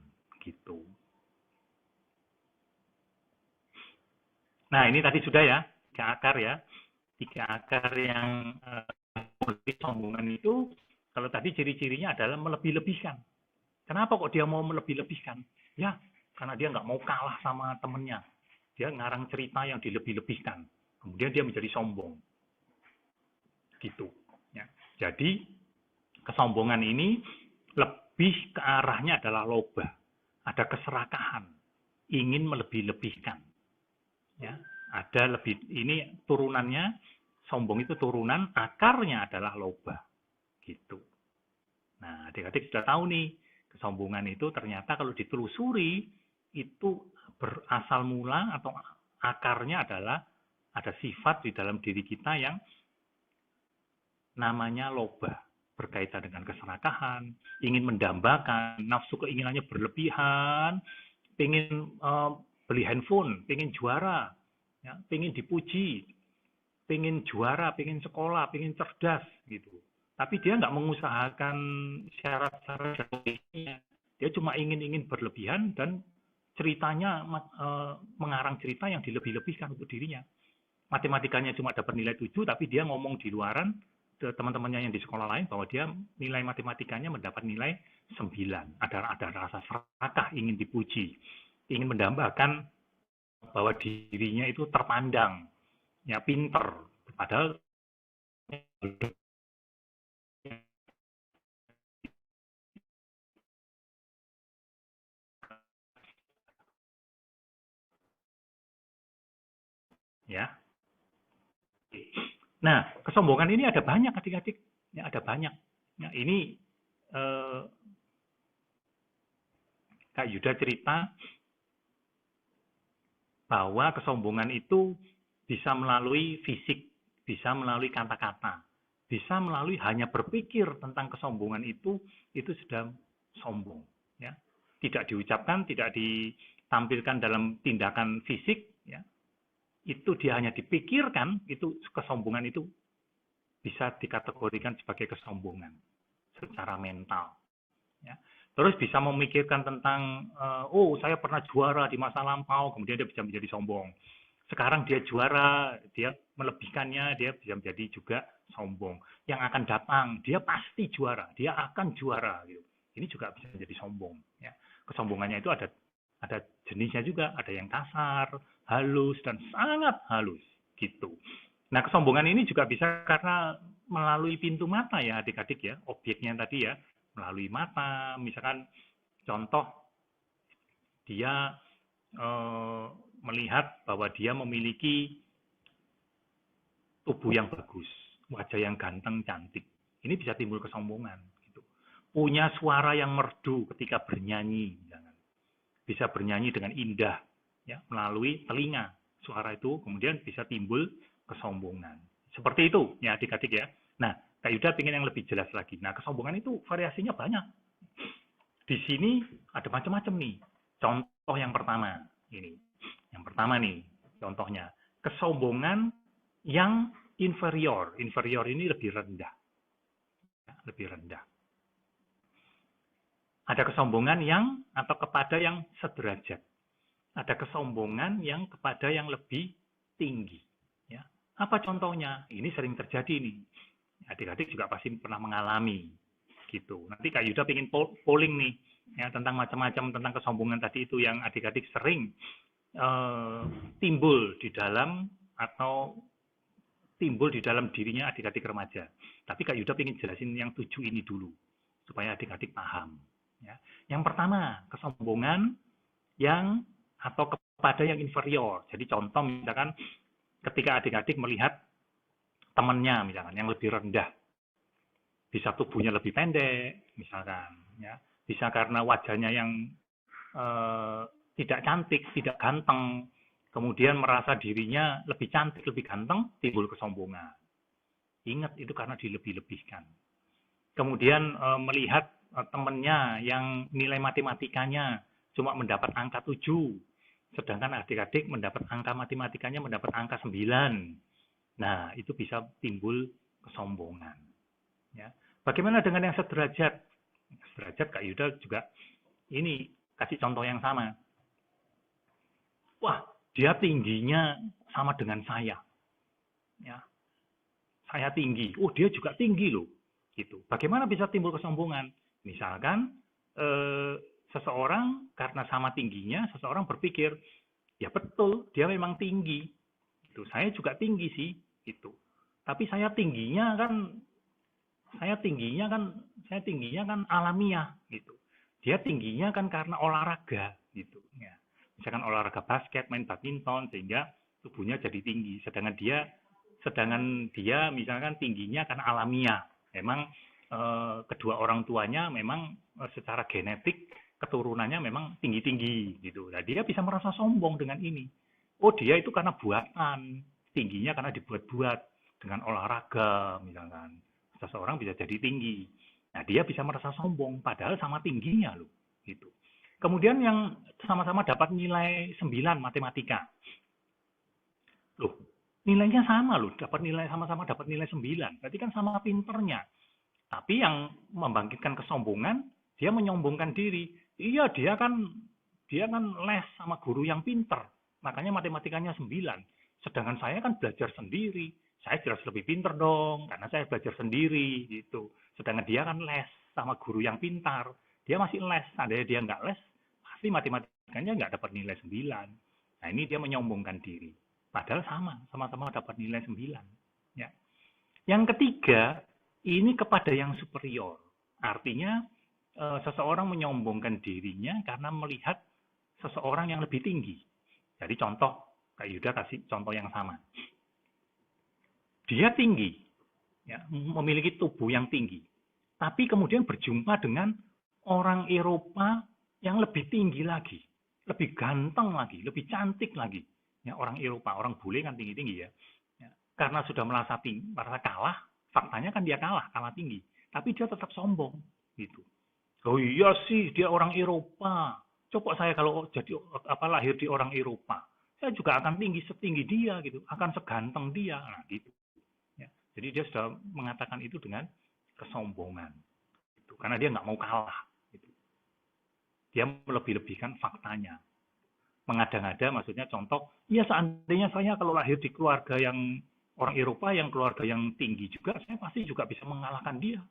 Gitu. Nah, ini tadi sudah ya, 3 akar ya. 3 akar yang kesombongan itu, kalau tadi ciri-cirinya adalah melebih-lebihkan. Kenapa kok dia mau melebih-lebihkan? Ya, karena dia nggak mau kalah sama temennya. Dia ngarang cerita yang dilebih-lebihkan. Kemudian dia menjadi sombong. Gitu. Ya. Jadi, kesombongan ini lebih ke arahnya adalah loba. Ada keserakahan. Ingin melebih-lebihkan. Ya, ada lebih, ini turunannya, sombong itu turunan, akarnya adalah loba. Gitu. Nah, adik-adik sudah tahu nih, kesombongan itu ternyata kalau ditelusuri, itu berasal mula atau akarnya adalah ada sifat di dalam diri kita yang namanya loba, berkaitan dengan keserakahan, ingin mendambakan, nafsu keinginannya berlebihan, pengen beli handphone, pengen juara, ya, pengen dipuji, pengen juara, pengen sekolah, pengen cerdas, gitu. Tapi dia nggak mengusahakan syarat-syarat. Dia cuma ingin berlebihan dan ceritanya mengarang cerita yang dilebih-lebihkan untuk dirinya. Matematikanya cuma dapat nilai 7, tapi dia ngomong di luaran ke teman-temannya yang di sekolah lain bahwa dia nilai matematikanya mendapat nilai 9. Ada rasa serakah, ingin dipuji, ingin mendambakan bahwa dirinya itu terpandang, ya pinter, padahal ya. Nah, kesombongan ini ada banyak adik-adik, ya ada banyak. Nah, ini Kak Yuda cerita bahwa kesombongan itu bisa melalui fisik, bisa melalui kata-kata, bisa melalui hanya berpikir tentang kesombongan itu sudah sombong. Ya. Tidak diucapkan, tidak ditampilkan dalam tindakan fisik, ya. Itu dia hanya dipikirkan, itu kesombongan itu bisa dikategorikan sebagai kesombongan secara mental. Ya. Terus bisa memikirkan tentang, oh saya pernah juara di masa lampau, kemudian dia bisa menjadi sombong. Sekarang dia juara, dia melebihkannya, dia bisa menjadi juga sombong. Yang akan datang, dia pasti juara, dia akan juara. Gitu. Ini juga bisa menjadi sombong. Ya. Kesombongannya itu ada jenisnya juga, ada yang kasar, halus, dan sangat halus. Gitu. Nah, kesombongan ini juga bisa karena melalui pintu mata ya adik-adik ya, objeknya tadi ya, melalui mata, misalkan contoh dia melihat bahwa dia memiliki tubuh yang bagus, wajah yang ganteng, cantik. Ini bisa timbul kesombongan. Gitu. Punya suara yang merdu ketika bernyanyi, bisa bernyanyi dengan indah, ya, melalui telinga. Suara itu kemudian bisa timbul kesombongan. Seperti itu, ya adik-adik ya. Nah, Kak Yuda ingin yang lebih jelas lagi. Nah, kesombongan itu variasinya banyak. Di sini ada macam-macam nih. Contoh yang pertama, ini. Yang pertama nih, contohnya. Kesombongan yang inferior. Inferior ini lebih rendah. Lebih rendah. Ada kesombongan yang atau kepada yang sederajat. Ada kesombongan yang kepada yang lebih tinggi. Ya. Apa contohnya? Ini sering terjadi nih. Adik-adik juga pasti pernah mengalami gitu. Nanti Kak Yuda ingin polling nih ya tentang macam-macam tentang kesombongan tadi itu yang adik-adik sering timbul di dalam atau timbul di dalam dirinya adik-adik remaja. Tapi Kak Yuda ingin jelasin yang 7 ini dulu supaya adik-adik paham. Ya. Yang pertama, kesombongan yang atau kepada yang inferior. Jadi contoh misalkan ketika adik-adik melihat temannya misalkan yang lebih rendah, bisa tubuhnya lebih pendek misalkan, ya, bisa karena wajahnya yang tidak cantik, tidak ganteng, kemudian merasa dirinya lebih cantik, lebih ganteng, timbul kesombongan. Ingat itu karena dilebih-lebihkan. Kemudian melihat temannya yang nilai matematikanya cuma mendapat angka 7, sedangkan adik-adik mendapat angka matematikanya mendapat angka 9. Nah, itu bisa timbul kesombongan. Ya. Bagaimana dengan yang sederajat? Sederajat Kak Yuda juga ini kasih contoh yang sama. Wah, dia tingginya sama dengan saya. Ya. Saya tinggi. Oh, dia juga tinggi loh. Gitu. Bagaimana bisa timbul kesombongan? Misalkan seseorang karena sama tingginya, seseorang berpikir, ya betul, dia memang tinggi. Gitu. Saya juga tinggi sih. Gitu. Tapi saya tingginya kan alamiah gitu. Dia tingginya kan karena olahraga gitu. Ya. Misalkan olahraga basket, main badminton sehingga tubuhnya jadi tinggi. Sedangkan dia misalkan tingginya karena alamiah. Memang kedua orang tuanya memang secara genetik keturunannya memang tinggi-tinggi gitu. Nah, dia bisa merasa sombong dengan ini. Oh, dia itu karena buatan. Tingginya karena dibuat-buat dengan olahraga misalkan. Seseorang bisa jadi tinggi. Nah, dia bisa merasa sombong padahal sama tingginya loh, gitu. Kemudian yang sama-sama dapat nilai 9 matematika. Loh, nilainya sama loh, sama-sama dapat nilai 9. Berarti kan sama pinternya. Tapi yang membangkitkan kesombongan, dia menyombongkan diri. Iya, dia kan dia kan les sama guru yang pinter, makanya matematikanya 9. Sedangkan saya kan belajar sendiri, saya jelas lebih pinter dong, karena saya belajar sendiri gitu. Sedangkan dia kan les sama guru yang pintar, dia masih les, seandainya dia nggak les, pasti matematikanya nggak dapat nilai 9. Nah ini dia menyombongkan diri, padahal sama-sama dapat nilai 9. Ya. Yang ketiga, ini kepada yang superior, artinya seseorang menyombongkan dirinya karena melihat seseorang yang lebih tinggi. Jadi contoh, Kak Yuda kasih contoh yang sama. Dia tinggi, ya, memiliki tubuh yang tinggi, tapi kemudian berjumpa dengan orang Eropa yang lebih tinggi lagi, lebih ganteng lagi, lebih cantik lagi. Ya, orang Eropa, orang bule kan tinggi-tinggi ya. Ya. Karena sudah merasa kalah, faktanya kan dia kalah tinggi. Tapi dia tetap sombong, gitu. Oh iya sih, dia orang Eropa. Coba saya kalau jadi lahir di orang Eropa, saya juga akan tinggi setinggi dia gitu, akan seganteng dia. Nah, gitu. Ya. Jadi dia sudah mengatakan itu dengan kesombongan. Gitu. Karena dia nggak mau kalah. Gitu. Dia melebih-lebihkan faktanya. Mengada-ngada maksudnya contoh, ya seandainya saya kalau lahir di keluarga yang orang Eropa, yang keluarga yang tinggi juga, saya pasti juga bisa mengalahkan dia.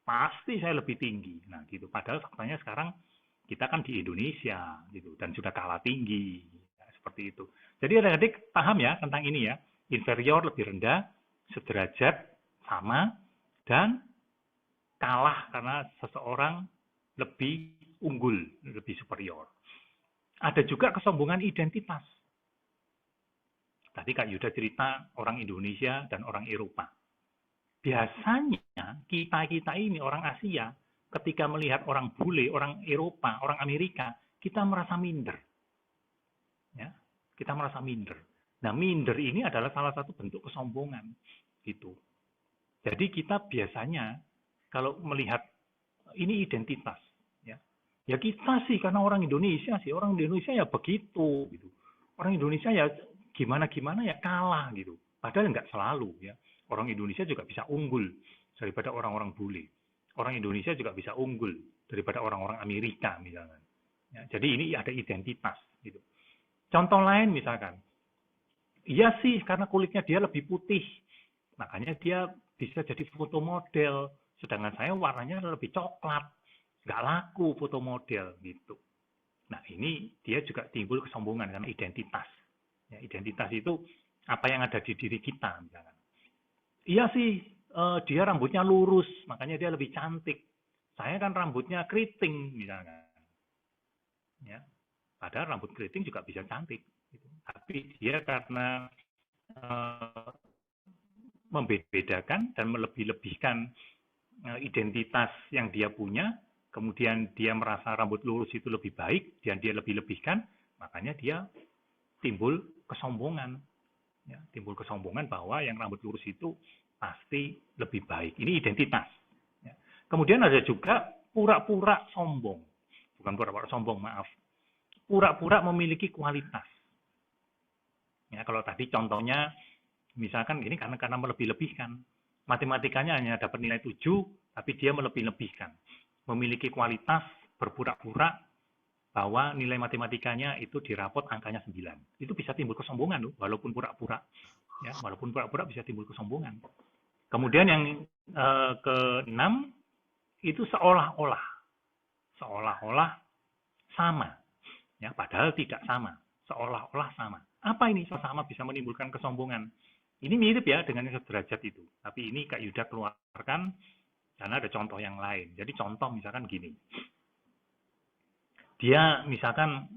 Pasti saya lebih tinggi. Nah, gitu. Padahal faktanya sekarang kita kan di Indonesia gitu dan sudah kalah tinggi. Ya, seperti itu. Jadi adik-adik paham ya tentang ini ya. Inferior lebih rendah, sederajat sama, dan kalah karena seseorang lebih unggul, lebih superior. Ada juga kesombongan identitas. Tadi Kak Yuda cerita orang Indonesia dan orang Eropa. Biasanya kita ini orang Asia, ketika melihat orang bule, orang Eropa, orang Amerika, kita merasa minder. Ya, kita merasa minder. Nah, minder ini adalah salah satu bentuk kesombongan. Gitu. Jadi kita biasanya kalau melihat ini identitas, ya kita sih karena orang Indonesia ya begitu. Gitu. Orang Indonesia ya gimana ya kalah gitu. Padahal nggak selalu ya. Orang Indonesia juga bisa unggul daripada orang-orang bule. Orang Indonesia juga bisa unggul daripada orang-orang Amerika misalnya. Ya, jadi ini ada identitas gitu. Contoh lain misalkan, iya sih karena kulitnya dia lebih putih, makanya dia bisa jadi foto model. Sedangkan saya warnanya lebih coklat, nggak laku foto model gitu. Nah ini dia juga timbul kesombongan karena identitas. Ya, identitas itu apa yang ada di diri kita misalkan. Iya sih, dia rambutnya lurus, makanya dia lebih cantik. Saya kan rambutnya keriting, misalnya. Ya, padahal rambut keriting juga bisa cantik. Gitu. Tapi dia karena membedakan dan melebih-lebihkan identitas yang dia punya, kemudian dia merasa rambut lurus itu lebih baik, dan dia lebih-lebihkan, makanya dia timbul kesombongan. Ya, timbul kesombongan bahwa yang rambut lurus itu pasti lebih baik. Ini identitas. Ya. Kemudian ada juga pura-pura sombong. Bukan pura-pura sombong, maaf. Pura-pura memiliki kualitas. Ya, kalau tadi contohnya, misalkan ini karena melebih-lebihkan. Matematikanya hanya dapat nilai 7, tapi dia melebih-lebihkan. Memiliki kualitas, berpura-pura bahwa nilai matematikanya itu di rapot angkanya 9. Itu bisa timbul kesombongan loh, walaupun pura-pura. Ya, walaupun pura-pura bisa timbul kesombongan. Kemudian yang ke-6 itu seolah-olah sama. Ya, padahal tidak sama. Seolah-olah sama. Apa ini sama bisa menimbulkan kesombongan? Ini mirip ya dengan yang sederajat itu. Tapi ini Kak Yuda keluarkan karena ada contoh yang lain. Jadi contoh misalkan gini. Dia misalkan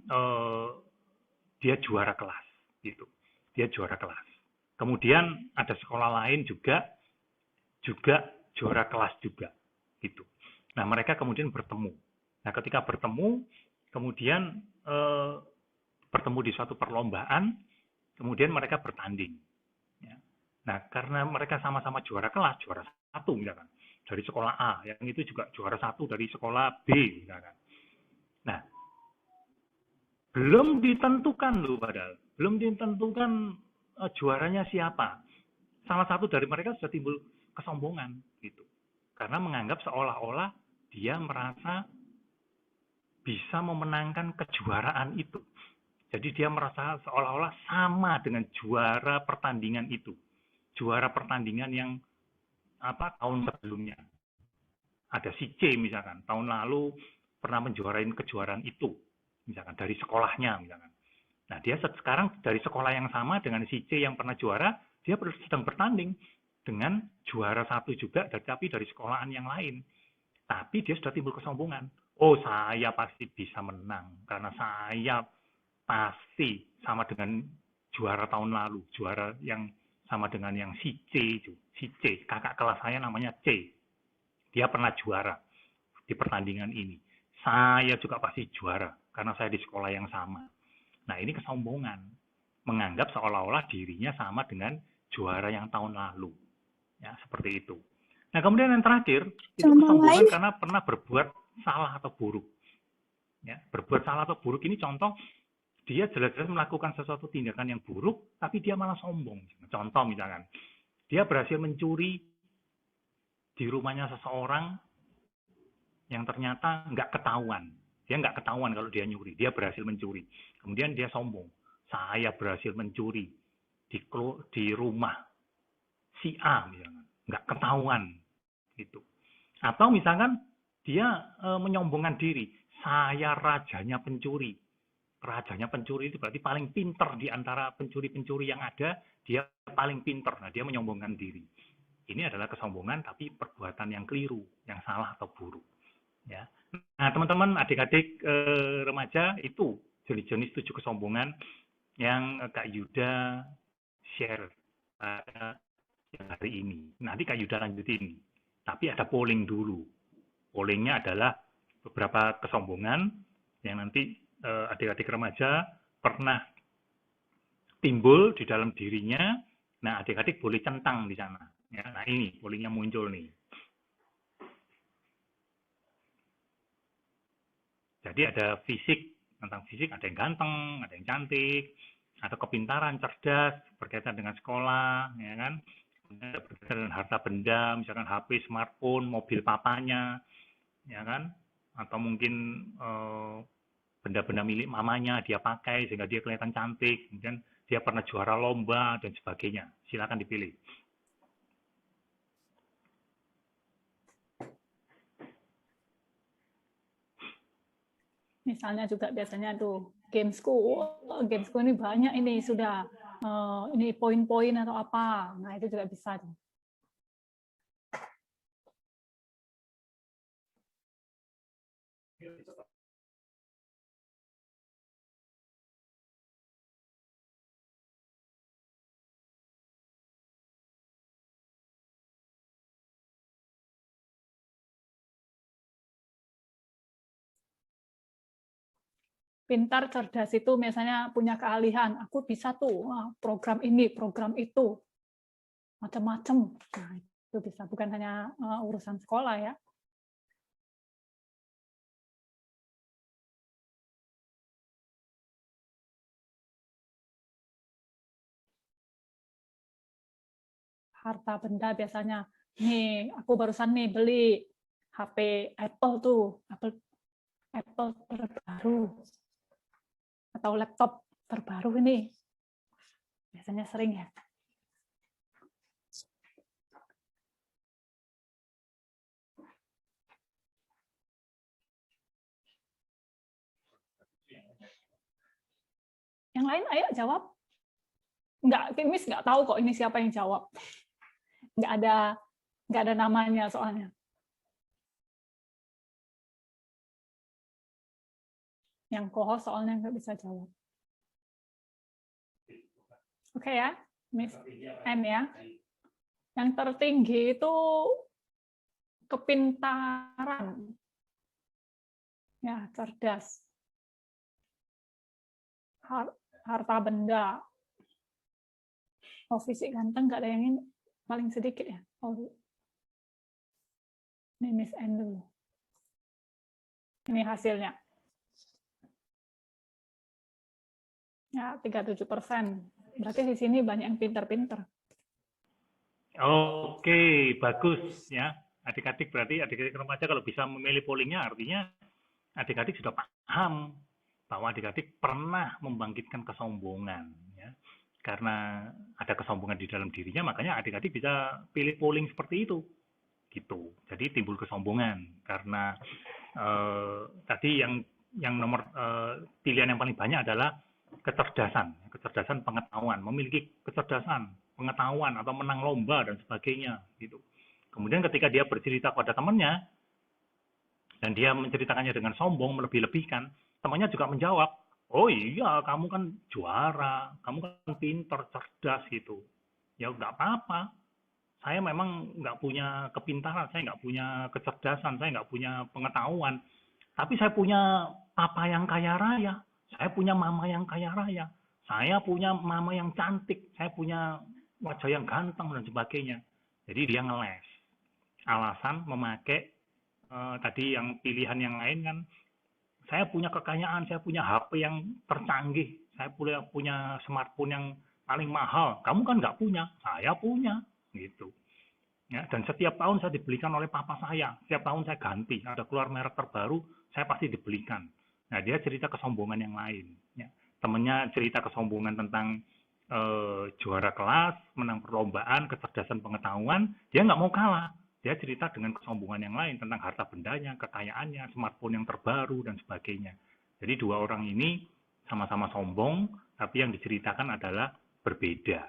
dia juara kelas gitu. Dia juara kelas. Kemudian ada sekolah lain juga juara kelas juga gitu. Nah, mereka kemudian bertemu. Nah, ketika bertemu kemudian bertemu di suatu perlombaan, kemudian mereka bertanding. Ya. Nah, karena mereka sama-sama juara kelas, juara 1 misalkan, dari sekolah A, yang itu juga juara 1 dari sekolah B misalkan. Nah, belum ditentukan loh padahal. Belum ditentukan juaranya siapa. Salah satu dari mereka sudah timbul kesombongan gitu. Karena menganggap seolah-olah dia merasa bisa memenangkan kejuaraan itu. Jadi dia merasa seolah-olah sama dengan juara pertandingan itu. Juara pertandingan yang tahun sebelumnya. Ada si C misalkan, tahun lalu pernah menjuarain kejuaraan itu. Misalkan dari sekolahnya misalkan. Nah, dia sekarang dari sekolah yang sama dengan si C yang pernah juara, dia sedang bertanding dengan juara satu juga, tapi dari sekolahan yang lain. Tapi dia sudah timbul kesombongan. Oh, saya pasti bisa menang karena saya pasti sama dengan juara tahun lalu, juara yang sama dengan yang si C itu. Si C, kakak kelas saya namanya C. Dia pernah juara di pertandingan ini. Saya juga pasti juara karena saya di sekolah yang sama. Nah, ini kesombongan. Menganggap seolah-olah dirinya sama dengan juara yang tahun lalu. Ya, seperti itu. Nah, kemudian yang terakhir, itu kesombongan karena pernah berbuat salah atau buruk. Ya, berbuat salah atau buruk ini contoh, dia jelas-jelas melakukan sesuatu tindakan yang buruk, tapi dia malah sombong. Contoh misalkan, dia berhasil mencuri di rumahnya seseorang yang ternyata nggak ketahuan. Dia nggak ketahuan kalau dia nyuri, dia berhasil mencuri. Kemudian dia sombong, saya berhasil mencuri di rumah si A misalkan, nggak ketahuan gitu. Atau misalkan dia menyombongkan diri, saya rajanya pencuri. Rajanya pencuri itu berarti paling pinter di antara pencuri-pencuri yang ada, dia paling pinter. Nah, dia menyombongkan diri. Ini adalah kesombongan tapi perbuatan yang keliru, yang salah atau buruk. Ya. Nah, teman-teman, adik-adik remaja, itu jenis-jenis 7 kesombongan yang Kak Yuda share hari ini. Nanti Kak Yuda lanjutin. Tapi ada polling dulu. Pollingnya adalah beberapa kesombongan yang nanti adik-adik remaja pernah timbul di dalam dirinya. Nah, adik-adik boleh centang di sana. Ya, nah, ini pollingnya muncul nih. Jadi ada fisik, tentang fisik ada yang ganteng, ada yang cantik, atau kepintaran, cerdas, berkaitan dengan sekolah, ya kan? Berkaitan dengan harta benda, misalkan HP, smartphone, mobil papanya, ya kan? Atau mungkin benda-benda milik mamanya dia pakai sehingga dia kelihatan cantik, kemudian dia pernah juara lomba dan sebagainya. Silakan dipilih. Misalnya juga biasanya tuh gamesku ini banyak ini sudah ini poin-poin atau apa. Nah, itu juga bisa tuh. Pintar, cerdas itu misalnya punya keahlian, aku bisa tuh program ini, program itu, macam-macam. Nah, itu bisa, bukan hanya urusan sekolah ya. Harta benda biasanya, nih aku barusan nih beli HP Apple tuh, Apple terbaru, atau laptop terbaru ini. Biasanya sering ya. Yang lain ayo jawab. Miss nggak tahu kok ini siapa yang jawab. Nggak ada namanya soalnya. Yang co-host soalnya nggak bisa jawab. Oke ya, Miss M ya. Yang tertinggi itu kepintaran. Ya, cerdas. Harta benda. Oh, fisik ganteng nggak ada yang ini. Paling sedikit ya. Oh. Ini Miss N dulu. Ini hasilnya. Ya, 37%. Berarti di sini banyak yang pintar-pintar. Oke, bagus ya. Adik-adik berarti adik-adik remaja kalau bisa memilih pollingnya artinya adik-adik sudah paham bahwa adik-adik pernah membangkitkan kesombongan, ya. Karena ada kesombongan di dalam dirinya, makanya adik-adik bisa pilih polling seperti itu, gitu. Jadi timbul kesombongan karena tadi yang nomor pilihan yang paling banyak adalah kecerdasan pengetahuan, memiliki kecerdasan pengetahuan atau menang lomba dan sebagainya, gitu. Kemudian ketika dia bercerita pada temannya dan dia menceritakannya dengan sombong, melebih-lebihkan, temannya juga menjawab, oh iya, kamu kan juara, kamu kan pinter, cerdas gitu. Ya nggak apa-apa, saya memang nggak punya kepintaran, saya nggak punya kecerdasan, saya nggak punya pengetahuan, tapi saya punya papa yang kaya raya, saya punya mama yang kaya raya, saya punya mama yang cantik, saya punya wajah yang ganteng dan sebagainya. Jadi dia ngeles. Alasan memakai tadi yang pilihan yang lain kan, saya punya kekayaan, saya punya HP yang tercanggih, saya punya smartphone yang paling mahal. Kamu kan nggak punya, saya punya, gitu. Ya, dan setiap tahun saya dibelikan oleh papa saya. Setiap tahun saya ganti, ada keluar merek terbaru, saya pasti dibelikan. Nah, dia cerita kesombongan yang lain. Ya. Temennya cerita kesombongan tentang juara kelas, menang perlombaan, kecerdasan pengetahuan, dia nggak mau kalah. Dia cerita dengan kesombongan yang lain tentang harta bendanya, kekayaannya, smartphone yang terbaru, dan sebagainya. Jadi dua orang ini sama-sama sombong, tapi yang diceritakan adalah berbeda.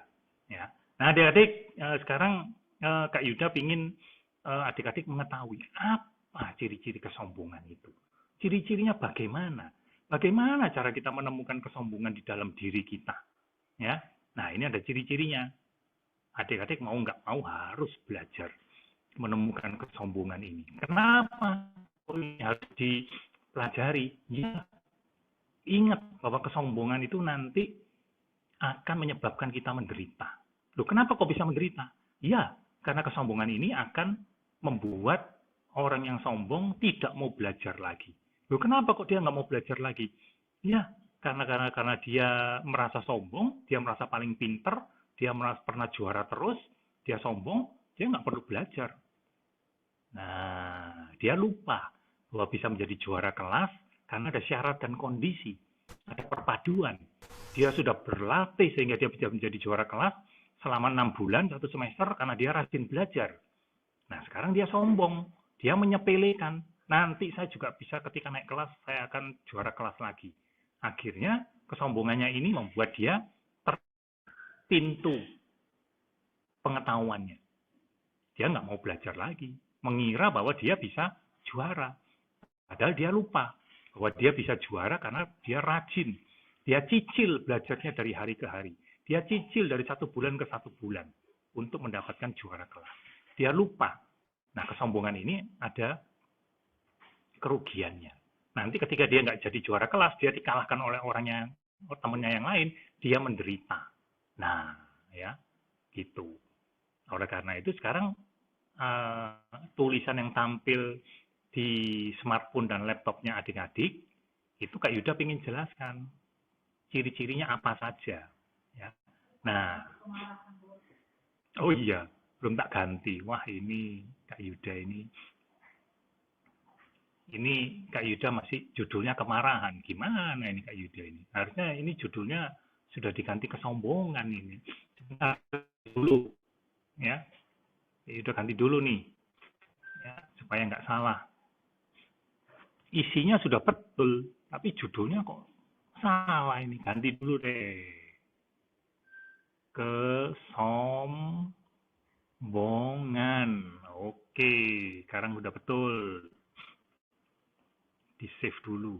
Ya. Nah, adik-adik sekarang Kak Yuda ingin adik-adik mengetahui apa ciri-ciri kesombongan itu. Ciri-cirinya bagaimana? Bagaimana cara kita menemukan kesombongan di dalam diri kita? Ya, nah ini ada ciri-cirinya. Adik-adik mau nggak mau harus belajar menemukan kesombongan ini. Kenapa? Ini harus dipelajari. Ya, ingat bahwa kesombongan itu nanti akan menyebabkan kita menderita. Loh, kenapa kok bisa menderita? Ya, karena kesombongan ini akan membuat orang yang sombong tidak mau belajar lagi. Loh, kenapa kok dia nggak mau belajar lagi? Ya, karena dia merasa sombong, dia merasa paling pinter, dia merasa pernah juara terus, dia sombong, dia nggak perlu belajar. Nah, dia lupa bahwa bisa menjadi juara kelas karena ada syarat dan kondisi, ada perpaduan. Dia sudah berlatih sehingga dia bisa menjadi juara kelas selama 6 bulan, 1 semester karena dia rajin belajar. Nah, sekarang dia sombong, dia menyepelekan. Nanti saya juga bisa ketika naik kelas, saya akan juara kelas lagi. Akhirnya kesombongannya ini membuat dia terpintu pengetahuannya. Dia nggak mau belajar lagi, mengira bahwa dia bisa juara. Padahal dia lupa bahwa dia bisa juara karena dia rajin. Dia cicil belajarnya dari hari ke hari. Dia cicil dari 1 bulan ke 1 bulan untuk mendapatkan juara kelas. Dia lupa. Nah, kesombongan ini ada kerugiannya. Nanti ketika dia nggak jadi juara kelas, dia dikalahkan oleh temannya yang lain, dia menderita. Nah, ya, gitu. Oleh karena itu sekarang tulisan yang tampil di smartphone dan laptopnya adik-adik, itu Kak Yuda ingin jelaskan ciri-cirinya apa saja. Ya. Nah, oh iya, belum tak ganti. Wah, ini Kak Yuda ini Kak Yuda masih judulnya kemarahan. Gimana ini Kak Yuda ini? Harusnya ini judulnya sudah diganti kesombongan ini. Sebentar dulu, ya. Yuda ganti dulu nih, ya, supaya nggak salah. Isinya sudah betul, tapi judulnya kok salah ini. Ganti dulu deh. Kesombongan. Oke, sekarang udah betul. Di save dulu.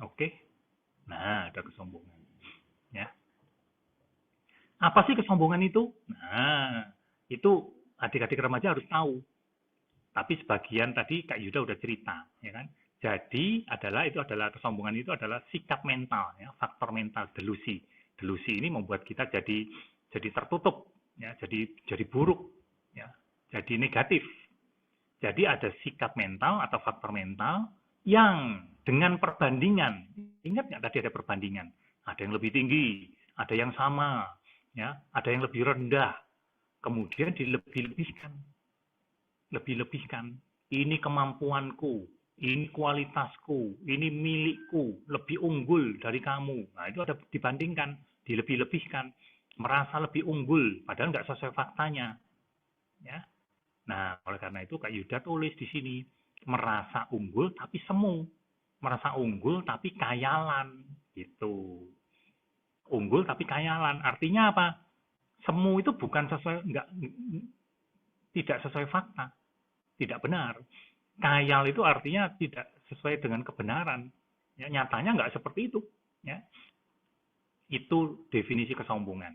Oke. Nah, ada kesombongan. Ya. Apa sih kesombongan itu? Nah, itu adik-adik remaja harus tahu. Tapi sebagian tadi Kak Yuda udah cerita, ya kan? Jadi itu adalah kesombongan itu adalah sikap mental, ya, faktor mental, delusi. Delusi ini membuat kita jadi tertutup, ya, jadi buruk, ya, jadi negatif. Jadi ada sikap mental atau faktor mental yang dengan perbandingan, ingat nggak tadi ada perbandingan? Ada yang lebih tinggi, ada yang sama, ya, ada yang lebih rendah, kemudian dilebih-lebihkan. ini kemampuanku, ini kualitasku, ini milikku, lebih unggul dari kamu. Nah, itu ada dibandingkan, dilebih-lebihkan, merasa lebih unggul, padahal nggak sesuai faktanya. Ya. Nah, oleh karena itu Kak Yuda tulis di sini, merasa unggul tapi semu, merasa unggul tapi kayalan, gitu. Unggul tapi kayalan, artinya apa? Semu itu bukan sesuai, tidak sesuai fakta, tidak benar. Kayal itu artinya tidak sesuai dengan kebenaran. Ya, nyatanya nggak seperti itu. Ya. Itu definisi kesombongan.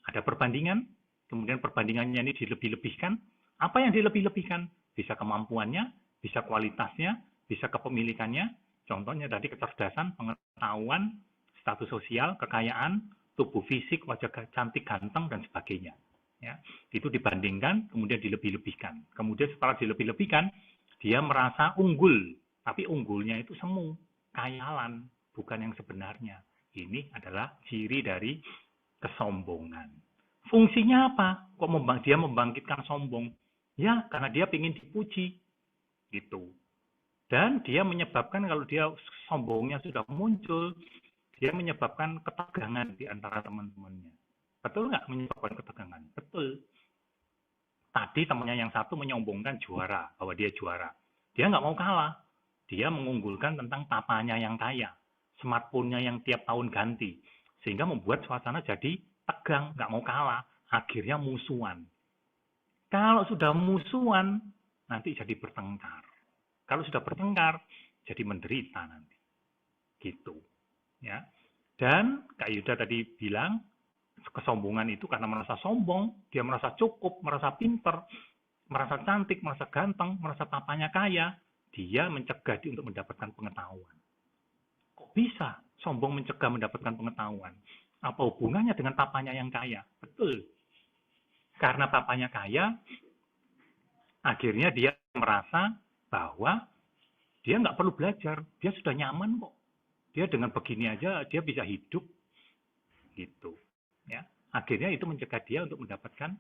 Ada perbandingan, kemudian perbandingannya ini dilebih-lebihkan. Apa yang dilebih-lebihkan? Bisa kemampuannya, bisa kualitasnya, bisa kepemilikannya. Contohnya tadi kecerdasan, pengetahuan, status sosial, kekayaan, tubuh fisik, wajah cantik, ganteng, dan sebagainya. Ya, itu dibandingkan, kemudian dilebih-lebihkan. Kemudian setelah dilebih-lebihkan, dia merasa unggul, tapi unggulnya itu semu, kayalan, bukan yang sebenarnya. Ini adalah ciri dari kesombongan. Fungsinya apa? Kok dia membangkitkan sombong? Ya, karena dia ingin dipuji, gitu. Dan dia menyebabkan kalau dia sombongnya sudah muncul, dia menyebabkan ketegangan di antara teman-temannya. Betul nggak menyebabkan ketegangan? Betul. Tadi temannya yang satu menyombongkan juara, bahwa dia juara. Dia nggak mau kalah. Dia mengunggulkan tentang papanya yang kaya, smartphone-nya yang tiap tahun ganti. Sehingga membuat suasana jadi tegang, nggak mau kalah. Akhirnya musuhan. Kalau sudah musuhan, nanti jadi bertengkar. Kalau sudah bertengkar, jadi menderita nanti. Gitu. Ya. Dan Kak Yuda tadi bilang, kesombongan itu karena merasa sombong, dia merasa cukup, merasa pinter, merasa cantik, merasa ganteng, merasa papanya kaya, dia mencegah dia untuk mendapatkan pengetahuan. Kok bisa sombong mencegah mendapatkan pengetahuan? Apa hubungannya dengan papanya yang kaya? Betul. Karena papanya kaya, akhirnya dia merasa bahwa dia nggak perlu belajar, dia sudah nyaman kok. Dia dengan begini aja dia bisa hidup, gitu. Ya, akhirnya itu mencegah dia untuk mendapatkan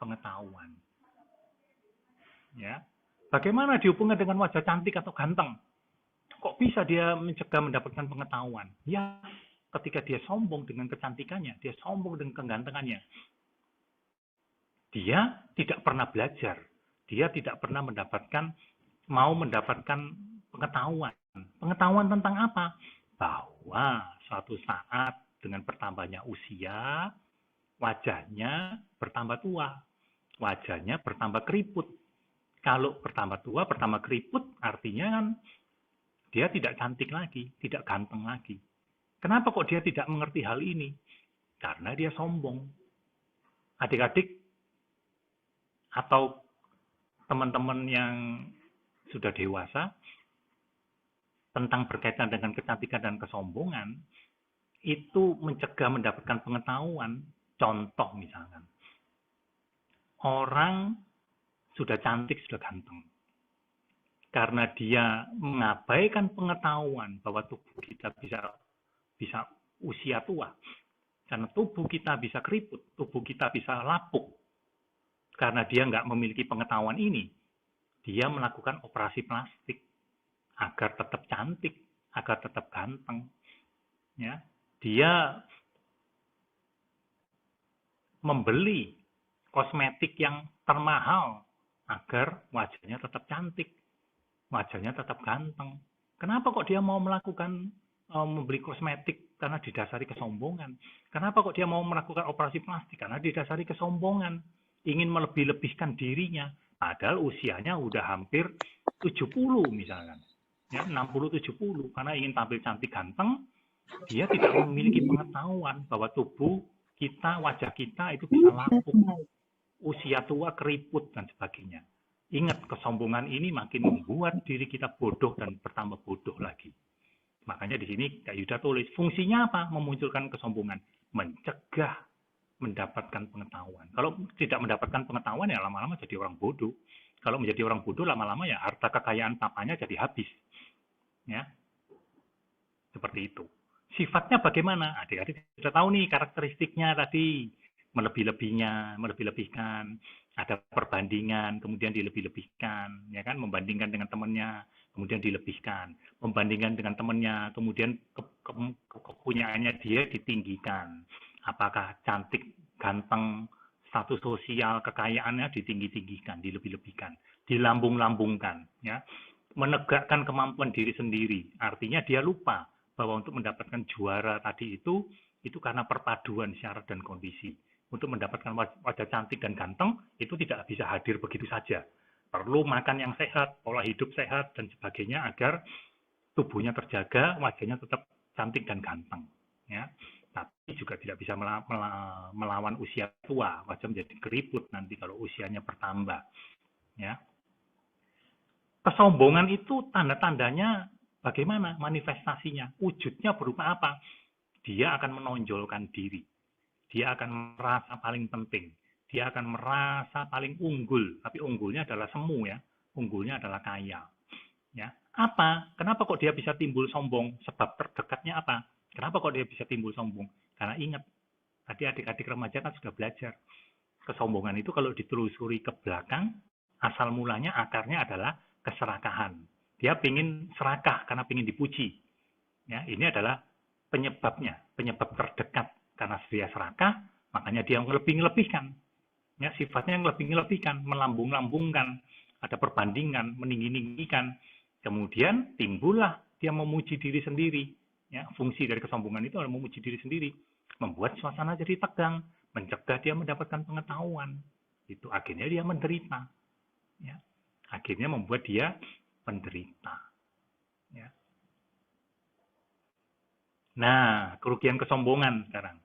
pengetahuan. Ya, bagaimana dihubungkan dengan wajah cantik atau ganteng? Kok bisa dia mencegah mendapatkan pengetahuan? Ya, ketika dia sombong dengan kecantikannya, dia sombong dengan kegantengannya, dia tidak pernah belajar, dia tidak pernah mau mendapatkan pengetahuan. Pengetahuan tentang apa? Bahwa suatu saat dengan bertambahnya usia, wajahnya bertambah tua, wajahnya bertambah keriput. Kalau bertambah tua, bertambah keriput, artinya kan dia tidak cantik lagi, tidak ganteng lagi. Kenapa kok dia tidak mengerti hal ini? Karena dia sombong. Adik-adik atau teman-teman yang sudah dewasa, tentang berkaitan dengan kecantikan dan kesombongan, itu mencegah mendapatkan pengetahuan. Contoh misalkan, orang sudah cantik, sudah ganteng. Karena dia mengabaikan pengetahuan bahwa tubuh kita bisa usia tua. Karena tubuh kita bisa keriput, tubuh kita bisa lapuk. Karena dia nggak memiliki pengetahuan ini, dia melakukan operasi plastik agar tetap cantik, agar tetap ganteng. Ya, dia membeli kosmetik yang termahal agar wajahnya tetap cantik, wajahnya tetap ganteng. Kenapa kok dia mau melakukan membeli kosmetik? Karena didasari kesombongan. Kenapa kok dia mau melakukan operasi plastik? Karena didasari kesombongan. Ingin melebih-lebihkan dirinya. Padahal usianya udah hampir 70 misalkan. Ya, 60-70. Karena ingin tampil cantik ganteng, dia tidak memiliki pengetahuan bahwa tubuh kita, wajah kita itu bisa lapuk, usia tua, keriput, dan sebagainya. Ingat, kesombongan ini makin membuat diri kita bodoh dan bertambah bodoh lagi. Makanya di sini Kak Yuda tulis, fungsinya apa? Memunculkan kesombongan. Mencegah mendapatkan pengetahuan. Kalau tidak mendapatkan pengetahuan, ya lama-lama jadi orang bodoh. Kalau menjadi orang bodoh, lama-lama ya harta kekayaan papanya jadi habis. Ya, seperti itu. Sifatnya bagaimana? Adik-adik sudah tahu nih karakteristiknya tadi. Melebih-lebihnya, melebih-lebihkan. Ada perbandingan, kemudian dilebih-lebihkan, ya kan? Membandingkan dengan temannya, kemudian dilebihkan. Membandingkan dengan temannya, kemudian kepunyaannya dia ditinggikan. Apakah cantik, ganteng, status sosial, kekayaannya ditinggi-tinggikan, dilebih-lebihkan, dilambung-lambungkan, ya. Menegakkan kemampuan diri sendiri. Artinya dia lupa bahwa untuk mendapatkan juara tadi itu karena perpaduan syarat dan kondisi. Untuk mendapatkan wajah cantik dan ganteng, itu tidak bisa hadir begitu saja. Perlu makan yang sehat, pola hidup sehat, dan sebagainya agar tubuhnya terjaga, wajahnya tetap cantik dan ganteng. Ya. Tapi juga tidak bisa melawan usia tua, wajah menjadi keriput nanti kalau usianya bertambah. Ya. Kesombongan itu tanda-tandanya bagaimana manifestasinya, wujudnya berupa apa? Dia akan menonjolkan diri. Dia akan merasa paling penting. Dia akan merasa paling unggul. Tapi unggulnya adalah semu ya. Unggulnya adalah kaya. Ya. Apa? Kenapa kok dia bisa timbul sombong? Sebab terdekatnya apa? Kenapa kok dia bisa timbul sombong? Karena ingat, tadi adik-adik remaja kan sudah belajar. Kesombongan itu kalau ditelusuri ke belakang, asal mulanya akarnya adalah keserakahan. Dia ingin serakah karena ingin dipuji. Ya, ini adalah penyebabnya, penyebab terdekat. Karena dia serakah, makanya dia ngelebih-ngelebihkan. Ya, sifatnya ngelebih-ngelebihkan, melambung-lambungkan, ada perbandingan, meninggi-ninggikan. Kemudian timbullah dia memuji diri sendiri. Ya, fungsi dari kesombongan itu adalah memuji diri sendiri, membuat suasana jadi tegang, mencegah dia mendapatkan pengetahuan. Itu akhirnya dia menderita. Ya, akhirnya membuat dia penderita. Ya. Nah, kerugian kesombongan sekarang.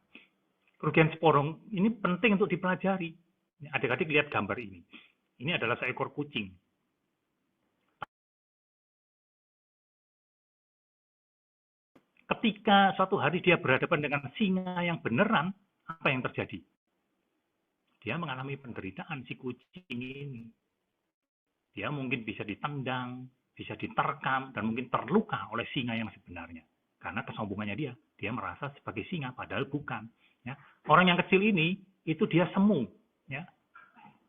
Kerugian sporong ini penting untuk dipelajari. Adik-adik lihat gambar ini. Ini adalah seekor kucing. Ketika suatu hari dia berhadapan dengan singa yang beneran, apa yang terjadi? Dia mengalami penderitaan si kucing ini. Dia mungkin bisa ditendang, bisa diterkam, dan mungkin terluka oleh singa yang sebenarnya. Karena kesombongannya dia. Dia merasa sebagai singa, padahal bukan. Ya. Orang yang kecil ini, itu dia semu. Ya.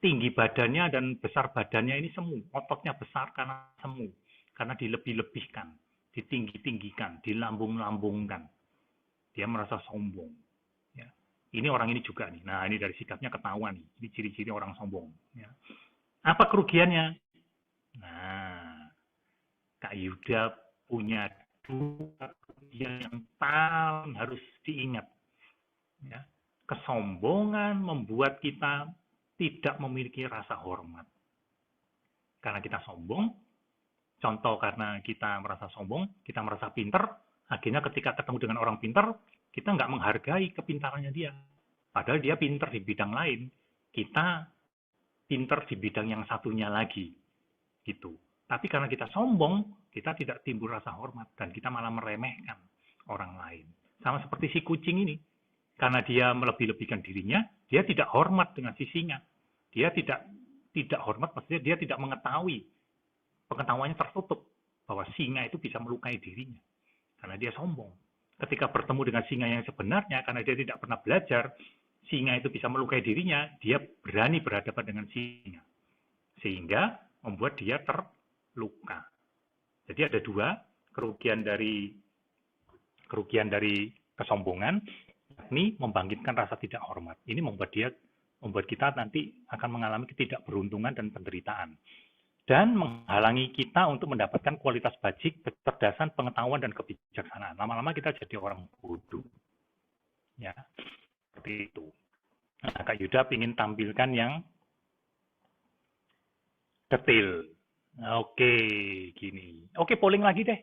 Tinggi badannya dan besar badannya ini semu. Ototnya besar karena semu. Karena dilebih-lebihkan, ditinggi-tinggikan, dilambung-lambungkan. Dia merasa sombong. Ya. Ini orang ini juga nih. Nah, ini dari sikapnya ketahuan nih. Ini ciri-ciri orang sombong. Ya. Apa kerugiannya? Nah, Kak Yuda punya dua kerugian yang paling harus diingat. Ya. Kesombongan membuat kita tidak memiliki rasa hormat. Karena kita sombong, contoh karena kita merasa sombong, kita merasa pinter, akhirnya ketika ketemu dengan orang pinter, kita nggak menghargai kepintarannya dia. Padahal dia pinter di bidang lain, kita pinter di bidang yang satunya lagi. Gitu. Tapi karena kita sombong, kita tidak timbul rasa hormat, dan kita malah meremehkan orang lain. Sama seperti si kucing ini. Karena dia melebih-lebihkan dirinya, dia tidak hormat dengan si singa. Dia tidak hormat, maksudnya dia tidak mengetahui. Pengetahuannya tertutup bahwa singa itu bisa melukai dirinya. Karena dia sombong. Ketika bertemu dengan singa yang sebenarnya, karena dia tidak pernah belajar, singa itu bisa melukai dirinya, dia berani berhadapan dengan singa. Sehingga membuat dia terluka. Jadi ada dua kerugian dari kesombongan, yakni membangkitkan rasa tidak hormat. Ini membuat kita nanti akan mengalami ketidakberuntungan dan penderitaan. Dan menghalangi kita untuk mendapatkan kualitas bajik, kecerdasan, pengetahuan, dan kebijaksanaan. Lama-lama kita jadi orang bodoh. Ya, seperti itu. Nah, Kak Yuda ingin tampilkan yang detail. Oke, gini. Oke, polling lagi deh.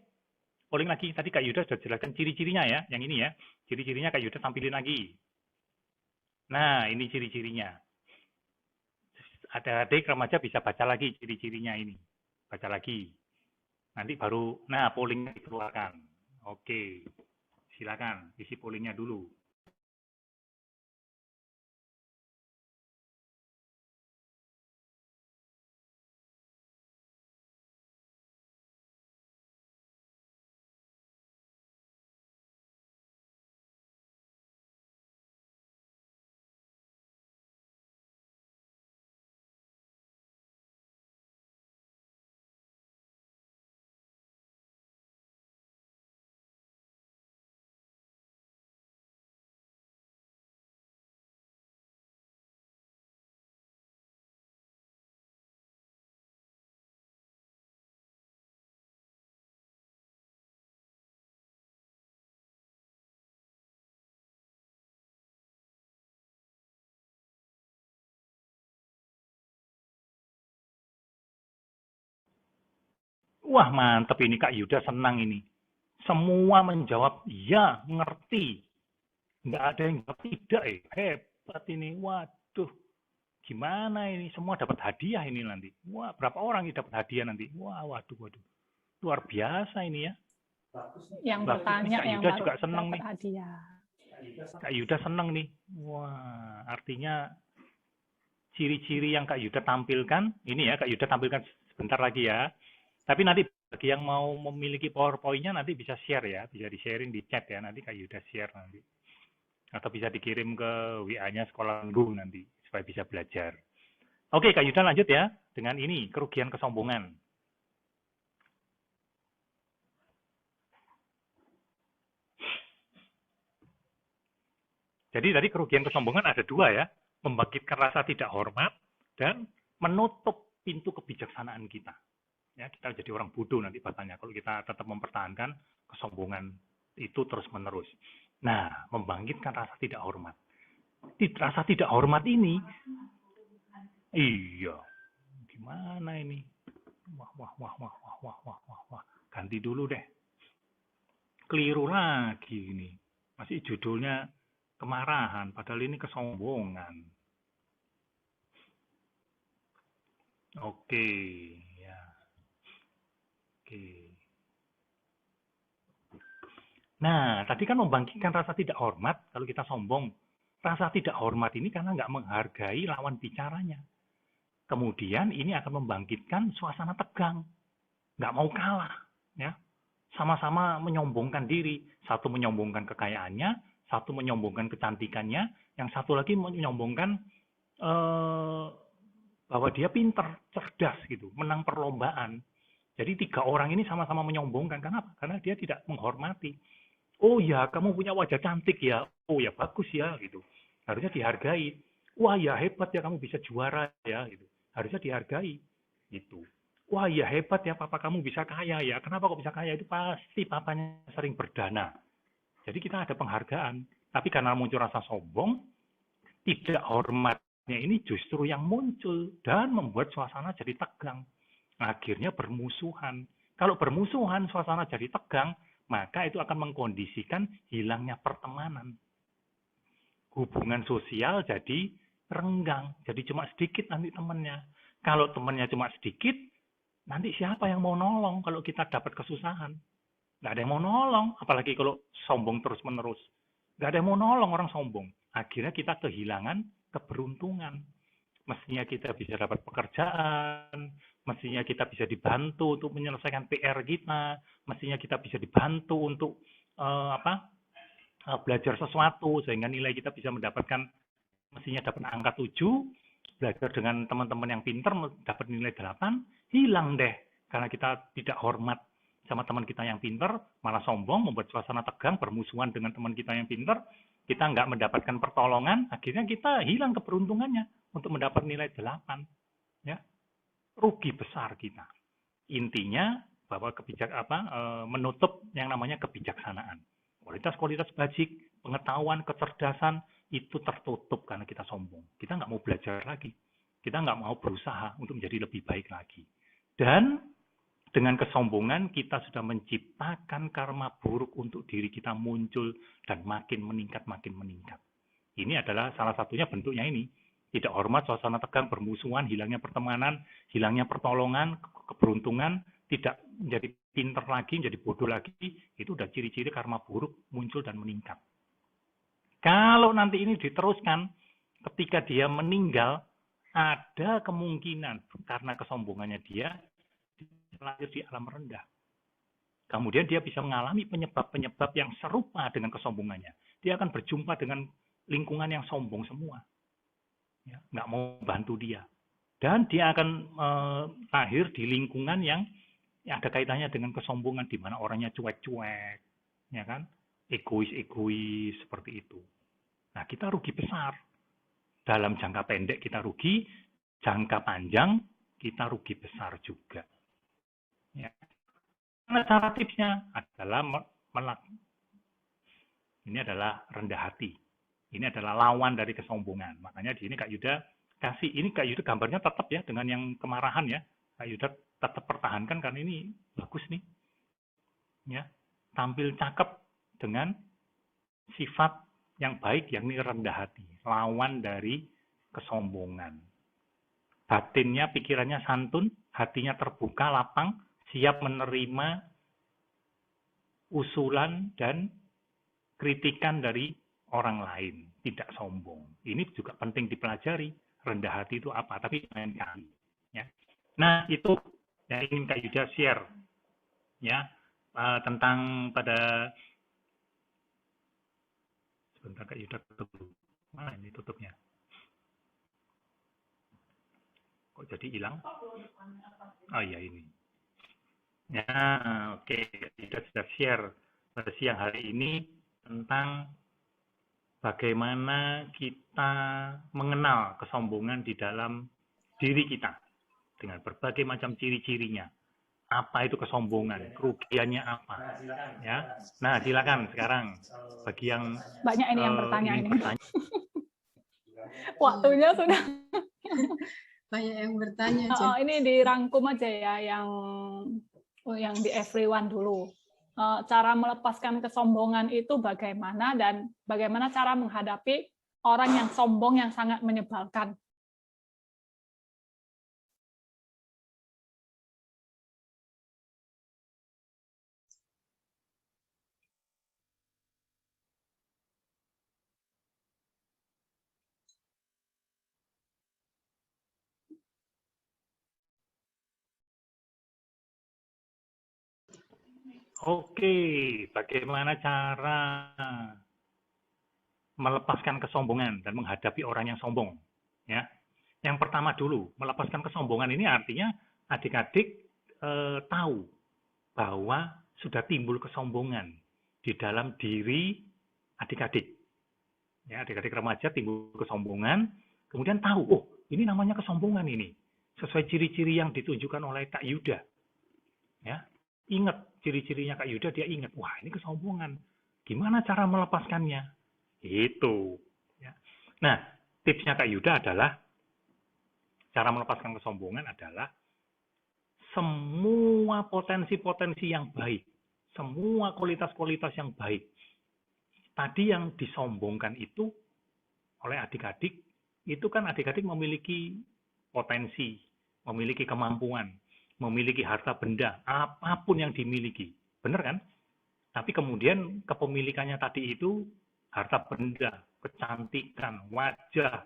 Polling lagi. Tadi Kak Yuda sudah jelaskan ciri-cirinya ya, yang ini ya. Ciri-cirinya Kak Yuda tampilin lagi. Nah, ini ciri-cirinya. Adik-adik remaja bisa baca lagi ciri-cirinya ini. Baca lagi. Nanti baru, nah pollingnya dikeluarkan. Oke, silakan isi pollingnya dulu. Wah, mantep ini Kak Yuda, senang ini. Semua menjawab, ya, ngerti. Nggak ada yang jawab tidak, hebat ini. Waduh, gimana ini? Semua dapat hadiah ini nanti. Wah, berapa orang yang dapat hadiah nanti? Wah, waduh, waduh. Luar biasa ini ya. Yang Bagus bertanya nih, Kak yang Yuda baru juga seneng dapat nih. hadiah. Kak Yuda seneng nih. Wah, artinya ciri-ciri yang Kak Yuda tampilkan, ini ya Kak Yuda tampilkan sebentar lagi ya. Tapi nanti bagi yang mau memiliki PowerPoint-nya nanti bisa share ya, bisa di-sharing di chat ya, nanti Kak Yuda share nanti. Atau bisa dikirim ke WA-nya Sekolah Minggu nanti, supaya bisa belajar. Oke, Kak Yuda lanjut ya, dengan ini, kerugian kesombongan. Jadi tadi kerugian kesombongan ada dua ya, membangkitkan rasa tidak hormat dan menutup pintu kebijaksanaan kita. Ya, kita jadi orang bodoh nanti batanya kalau kita tetap mempertahankan kesombongan itu terus-menerus. Nah, membangkitkan rasa tidak hormat. Rasa tidak hormat ini, iya, gimana ini? Wah. Ganti dulu deh. Keliru lagi ini. Masih judulnya kemarahan, padahal ini kesombongan. Oke, ya. Oke. Nah, tadi kan membangkitkan rasa tidak hormat kalau kita sombong. Rasa tidak hormat ini karena nggak menghargai lawan bicaranya. Kemudian ini akan membangkitkan suasana tegang. Nggak mau kalah. Ya. Sama-sama menyombongkan diri. Satu menyombongkan kekayaannya, satu menyombongkan kecantikannya, yang satu lagi menyombongkan bahwa dia pinter, cerdas gitu, menang perlombaan. Jadi 3 orang ini sama-sama menyombongkan. Kenapa? Karena dia tidak menghormati. Oh ya, kamu punya wajah cantik ya. Oh ya, bagus ya gitu. Harusnya dihargai. Wah ya, hebat ya kamu bisa juara ya gitu. Harusnya dihargai gitu. Wah ya, hebat ya papa kamu bisa kaya ya. Kenapa kok bisa kaya? Itu pasti papanya sering berdana. Jadi kita ada penghargaan. Tapi karena muncul rasa sombong, tidak hormatnya ini justru yang muncul dan membuat suasana jadi tegang. Akhirnya bermusuhan. Kalau bermusuhan, suasana jadi tegang, maka itu akan mengkondisikan hilangnya pertemanan. Hubungan sosial jadi renggang, jadi cuma sedikit nanti temannya. Kalau temannya cuma sedikit, nanti siapa yang mau nolong kalau kita dapat kesusahan? Nggak ada yang mau nolong, apalagi kalau sombong terus-menerus. Nggak ada yang mau nolong orang sombong. Akhirnya kita kehilangan keberuntungan. Mestinya kita bisa dapat pekerjaan, mestinya kita bisa dibantu untuk menyelesaikan PR kita, mestinya kita bisa dibantu untuk belajar sesuatu sehingga nilai kita bisa mendapatkan, mestinya dapat angka 7, belajar dengan teman-teman yang pintar dapat nilai 8, hilang deh karena kita tidak hormat sama teman kita yang pintar, malah sombong, membuat suasana tegang, bermusuhan dengan teman kita yang pintar, kita nggak mendapatkan pertolongan, akhirnya kita hilang keberuntungannya untuk mendapat nilai 8. Ya, rugi besar kita. Intinya bahwa menutup yang namanya kebijaksanaan. Kualitas-kualitas basic, pengetahuan, kecerdasan itu tertutup karena kita sombong. Kita nggak mau belajar lagi. Kita nggak mau berusaha untuk menjadi lebih baik lagi. Dan dengan kesombongan kita sudah menciptakan karma buruk untuk diri kita muncul dan makin meningkat, makin meningkat. Ini adalah salah satunya bentuknya ini. Tidak hormat, suasana tegang, bermusuhan, hilangnya pertemanan, hilangnya pertolongan, keberuntungan, tidak menjadi pinter lagi, menjadi bodoh lagi, itu udah ciri-ciri karma buruk muncul dan meningkat. Kalau nanti ini diteruskan, ketika dia meninggal, ada kemungkinan karena kesombongannya dia lahir di alam rendah. Kemudian dia bisa mengalami penyebab-penyebab yang serupa dengan kesombongannya. Dia akan berjumpa dengan lingkungan yang sombong semua. Ya, nggak mau bantu dia. Dan dia akan lahir di lingkungan yang ada kaitannya dengan kesombongan, di mana orangnya cuek-cuek, ya kan, egois-egois seperti itu. Nah, kita rugi besar. Dalam jangka pendek kita rugi, jangka panjang kita rugi besar juga. Ya. Nah, cara tipsnya adalah ini adalah rendah hati. Ini adalah lawan dari kesombongan. Makanya di sini Kak Yuda kasih, ini Kak Yuda gambarnya tetap ya dengan yang kemarahan ya. Kak Yuda tetap pertahankan karena ini bagus nih. Ya, tampil cakep dengan sifat yang baik, yakni rendah hati, lawan dari kesombongan. Batinnya, pikirannya santun, hatinya terbuka, lapang, siap menerima usulan dan kritikan dari orang lain, tidak sombong. Ini juga penting dipelajari, rendah hati itu apa, tapi lain kali. Ya. Nah, itu yang ingin Kak Yuda share, ya, tentang pada sebentar Kak Yuda tutup dulu. Mana ini tutupnya? Kok jadi hilang? Oh iya ini. Ya, oke. Kita sudah share pada siang hari ini tentang bagaimana kita mengenal kesombongan di dalam diri kita dengan berbagai macam ciri-cirinya. Apa itu kesombongan? Kerugiannya apa? Ya. Nah, silakan sekarang bagi yang banyak ini yang bertanya ingin ini. bertanya. Waktunya sudah. Banyak yang bertanya. Ini dirangkum aja ya yang di everyone dulu. Cara melepaskan kesombongan itu bagaimana dan bagaimana cara menghadapi orang yang sombong yang sangat menyebalkan. Oke, bagaimana cara melepaskan kesombongan dan menghadapi orang yang sombong? Ya, yang pertama dulu, melepaskan kesombongan ini artinya adik-adik tahu bahwa sudah timbul kesombongan di dalam diri adik-adik. Ya, adik-adik remaja timbul kesombongan, kemudian tahu, oh ini namanya kesombongan ini, sesuai ciri-ciri yang ditunjukkan oleh Kak Yuda. Ya, ingat ciri-cirinya Kak Yuda, dia ingat, wah ini kesombongan. Gimana cara melepaskannya? Itu. Ya. Nah, tipsnya Kak Yuda adalah, cara melepaskan kesombongan adalah semua potensi-potensi yang baik, semua kualitas-kualitas yang baik. Tadi yang disombongkan itu oleh adik-adik, itu kan adik-adik memiliki potensi, memiliki kemampuan, memiliki harta benda, apapun yang dimiliki. Benar kan? Tapi kemudian kepemilikannya tadi itu harta benda, kecantikan, wajah,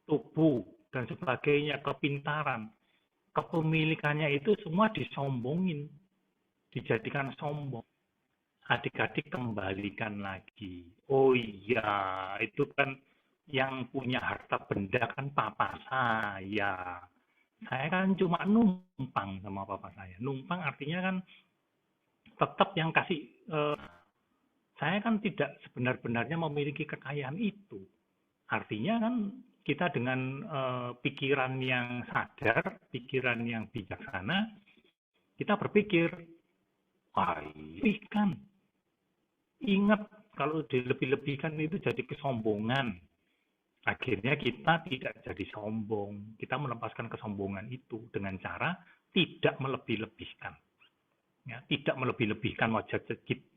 tubuh, dan sebagainya, kepintaran. Kepemilikannya itu semua disombongin, dijadikan sombong. Adik-adik kembalikan lagi. Oh iya, itu kan yang punya harta benda kan papa saya. Saya kan cuma numpang sama papa saya. Numpang artinya kan tetap yang kasih, saya kan tidak sebenar-benarnya memiliki kekayaan itu. Artinya kan kita dengan pikiran yang sadar, pikiran yang bijaksana, kita berpikir, kan ingat kalau dilebih-lebihkan itu jadi kesombongan. Akhirnya kita tidak jadi sombong. Kita melepaskan kesombongan itu dengan cara tidak melebih-lebihkan. Ya, tidak melebih-lebihkan wajah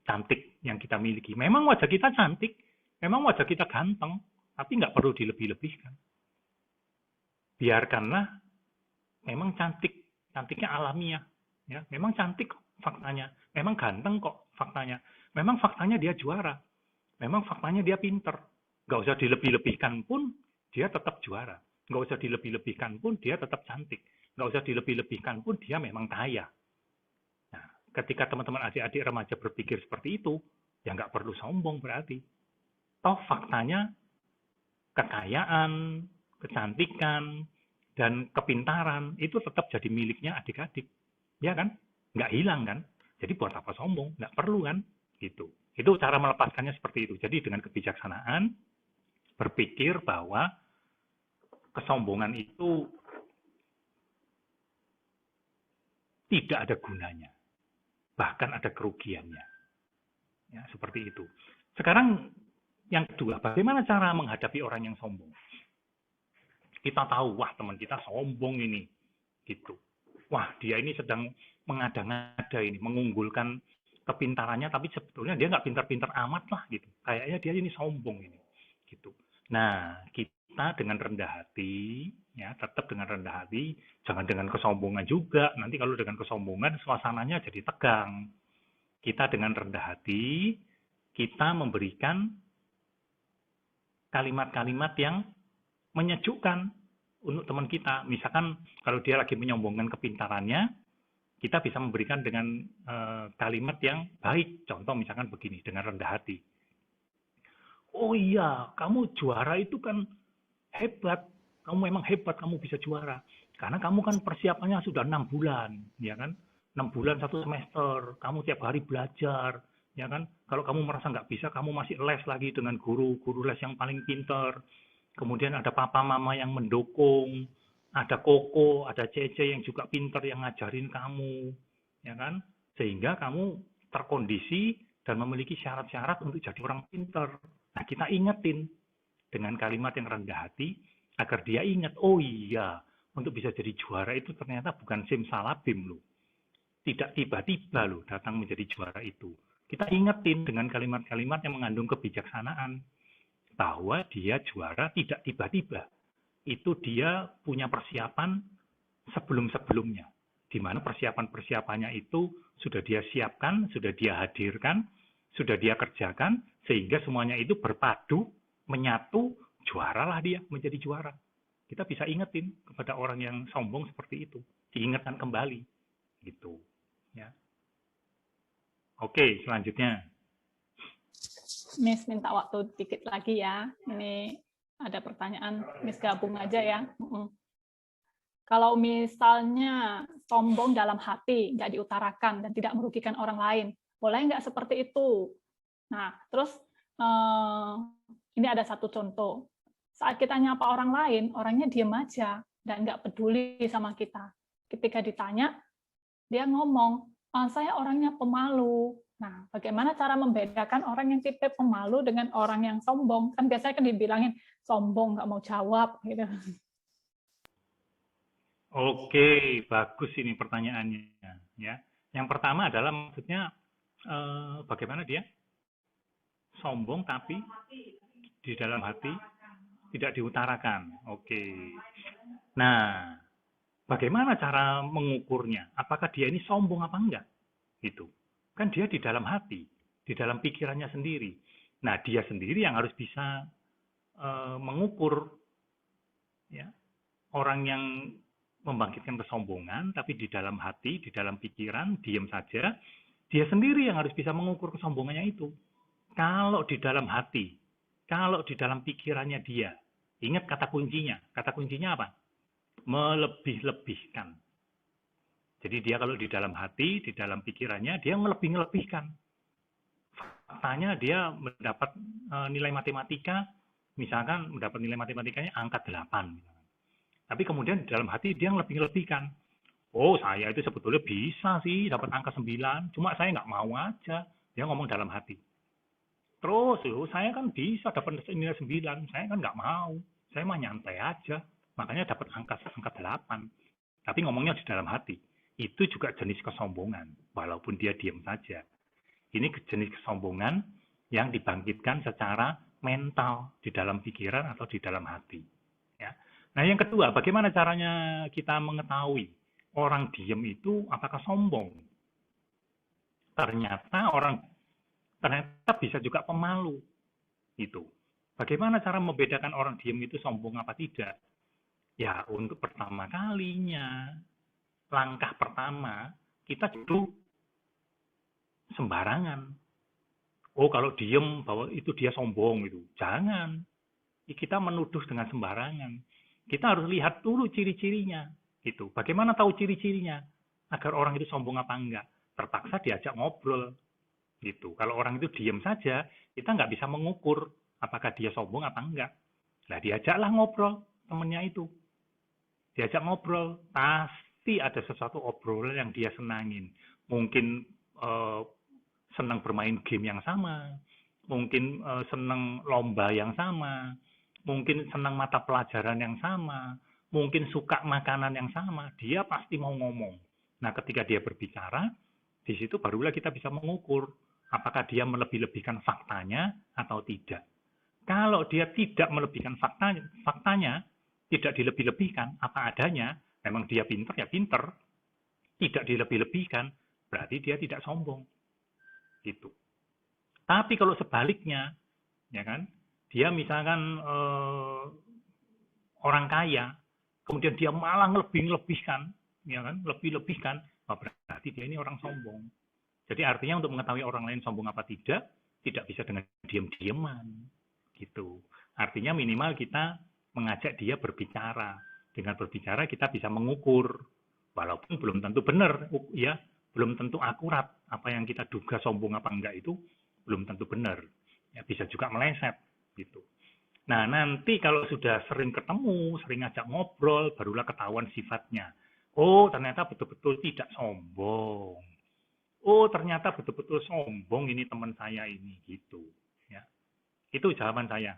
cantik yang kita miliki. Memang wajah kita cantik, memang wajah kita ganteng, tapi nggak perlu dilebih-lebihkan. Biarkanlah memang cantik, cantiknya alamiah. Ya, memang cantik kok faktanya, memang ganteng kok faktanya, memang faktanya dia juara, memang faktanya dia pinter. Nggak usah dilebih-lebihkan pun dia tetap juara, nggak usah dilebih-lebihkan pun dia tetap cantik, nggak usah dilebih-lebihkan pun dia memang kaya. Nah, ketika teman-teman adik-adik remaja berpikir seperti itu, ya nggak perlu sombong berarti. Toh faktanya kekayaan, kecantikan, dan kepintaran itu tetap jadi miliknya adik-adik. Ya kan? Nggak hilang kan? Jadi buat apa sombong? Nggak perlu kan? Gitu. Itu cara melepaskannya seperti itu. Jadi dengan kebijaksanaan, berpikir bahwa kesombongan itu tidak ada gunanya. Bahkan ada kerugiannya. Ya, seperti itu. Sekarang yang kedua, bagaimana cara menghadapi orang yang sombong? Kita tahu, wah teman kita sombong ini. Gitu. wah dia ini sedang mengada-ngada ini, mengunggulkan kepintarannya, tapi sebetulnya dia nggak pintar-pintar amat lah gitu. Kayaknya dia ini sombong ini, gitu. Nah, kita dengan rendah hati, ya tetap dengan rendah hati, jangan dengan kesombongan juga. Nanti kalau dengan kesombongan, suasananya jadi tegang. Kita dengan rendah hati, kita memberikan kalimat-kalimat yang menyejukkan untuk teman kita. Misalkan kalau dia lagi menyombongkan kepintarannya, kita bisa memberikan dengan kalimat yang baik. Contoh misalkan begini, dengan rendah hati. Oh iya, kamu juara itu kan hebat. Kamu memang hebat, kamu bisa juara. Karena kamu kan persiapannya sudah 6 bulan, ya kan? 6 bulan 1 semester, kamu tiap hari belajar, ya kan? Kalau kamu merasa nggak bisa, kamu masih les lagi dengan guru les yang paling pinter. Kemudian ada papa mama yang mendukung, ada koko, ada cece yang juga pinter yang ngajarin kamu, ya kan? Sehingga kamu terkondisi dan memiliki syarat-syarat untuk jadi orang pinter. Nah, kita ingetin dengan kalimat yang rendah hati, agar dia ingat, oh iya, untuk bisa jadi juara itu ternyata bukan simsalabim loh. Tidak tiba-tiba loh datang menjadi juara itu. Kita ingetin dengan kalimat-kalimat yang mengandung kebijaksanaan, bahwa dia juara tidak tiba-tiba. Itu dia punya persiapan sebelum-sebelumnya, di mana persiapan-persiapannya itu sudah dia siapkan, sudah dia hadirkan, sudah dia kerjakan, sehingga semuanya itu berpadu, menyatu, juaralah dia menjadi juara. Kita bisa ingetin kepada orang yang sombong seperti itu, diingatkan kembali, gitu. Ya. Oke, selanjutnya. Miss minta waktu dikit lagi ya. Ini ada pertanyaan, Miss gabung aja ya. Kalau misalnya sombong dalam hati, nggak diutarakan dan tidak merugikan orang lain, boleh nggak seperti itu? Nah, terus ini ada satu contoh. Saat kita nyapa orang lain, orangnya diam aja dan nggak peduli sama kita. Ketika ditanya, dia ngomong, saya orangnya pemalu. Nah, bagaimana cara membedakan orang yang tipe pemalu dengan orang yang sombong? Kan biasanya kan dibilangin sombong, nggak mau jawab, gitu. Oke, bagus ini pertanyaannya. Ya, yang pertama adalah maksudnya bagaimana dia sombong tapi di dalam hati tidak diutarakan. Oke. Nah, bagaimana cara mengukurnya? Apakah dia ini sombong apa enggak? Gitu. Kan dia di dalam hati, di dalam pikirannya sendiri. Nah, dia sendiri yang harus bisa mengukur, ya, orang yang membangkitkan kesombongan, tapi di dalam hati, di dalam pikiran, diam saja. Dia sendiri yang harus bisa mengukur kesombongannya itu. Kalau di dalam hati, kalau di dalam pikirannya dia, ingat kata kuncinya. Kata kuncinya apa? Melebih-lebihkan. Jadi dia kalau di dalam hati, di dalam pikirannya, dia melebih-lebihkan. Faktanya dia mendapat nilai matematika, misalkan mendapat nilai matematikanya angka 8. Tapi kemudian di dalam hati dia lebih-lebihkan. Oh, saya itu sebetulnya bisa sih dapat angka 9, cuma saya nggak mau aja. Dia ngomong dalam hati. Terus, saya kan bisa dapat nilai 9, saya kan nggak mau. Saya mah nyantai aja, makanya dapat angka 8. Tapi ngomongnya di dalam hati. Itu juga jenis kesombongan, walaupun dia diam saja. Ini jenis kesombongan yang dibangkitkan secara mental, di dalam pikiran atau di dalam hati. Ya. Nah, yang kedua, bagaimana caranya kita mengetahui orang diam itu apakah sombong? Ternyata bisa juga pemalu. Itu. Bagaimana cara membedakan orang diam itu sombong apa tidak? Ya, untuk pertama kalinya, langkah pertama, kita duduk sembarangan. Oh, kalau diem bahwa itu dia sombong itu. Jangan. Kita menuduh dengan sembarangan. Kita harus lihat dulu ciri-cirinya. Gitu. Bagaimana tahu ciri-cirinya? Agar orang itu sombong apa enggak? Terpaksa diajak ngobrol. Gitu. Kalau orang itu diem saja, kita nggak bisa mengukur apakah dia sombong apa enggak. Nah, diajaklah ngobrol temennya itu. Diajak ngobrol, pasti ada sesuatu obrolan yang dia senangin. Mungkin senang bermain game yang sama, mungkin senang lomba yang sama, mungkin senang mata pelajaran yang sama, mungkin suka makanan yang sama, dia pasti mau ngomong. Nah, ketika dia berbicara, di situ barulah kita bisa mengukur apakah dia melebih-lebihkan faktanya atau tidak. Kalau dia tidak melebihkan faktanya, tidak dilebih-lebihkan, apa adanya, memang dia pinter ya pinter, tidak dilebih-lebihkan, berarti dia tidak sombong. Gitu. Tapi kalau sebaliknya, ya kan, dia misalkan orang kaya, kemudian dia malah lebih-lebihkan, ya kan, lebih-lebihkan, berarti dia ini orang sombong. Jadi artinya untuk mengetahui orang lain sombong apa tidak bisa dengan diam-diaman, gitu. Artinya minimal kita mengajak dia berbicara. Dengan berbicara kita bisa mengukur, walaupun belum tentu benar, ya, belum tentu akurat apa yang kita duga sombong apa enggak itu belum tentu benar. Ya, bisa juga meleset, gitu. Nah, nanti kalau sudah sering ketemu, sering ngajak ngobrol, barulah ketahuan sifatnya. Oh, ternyata betul-betul tidak sombong. Oh, ternyata betul-betul sombong ini teman saya ini, gitu. Ya. Itu jawaban saya.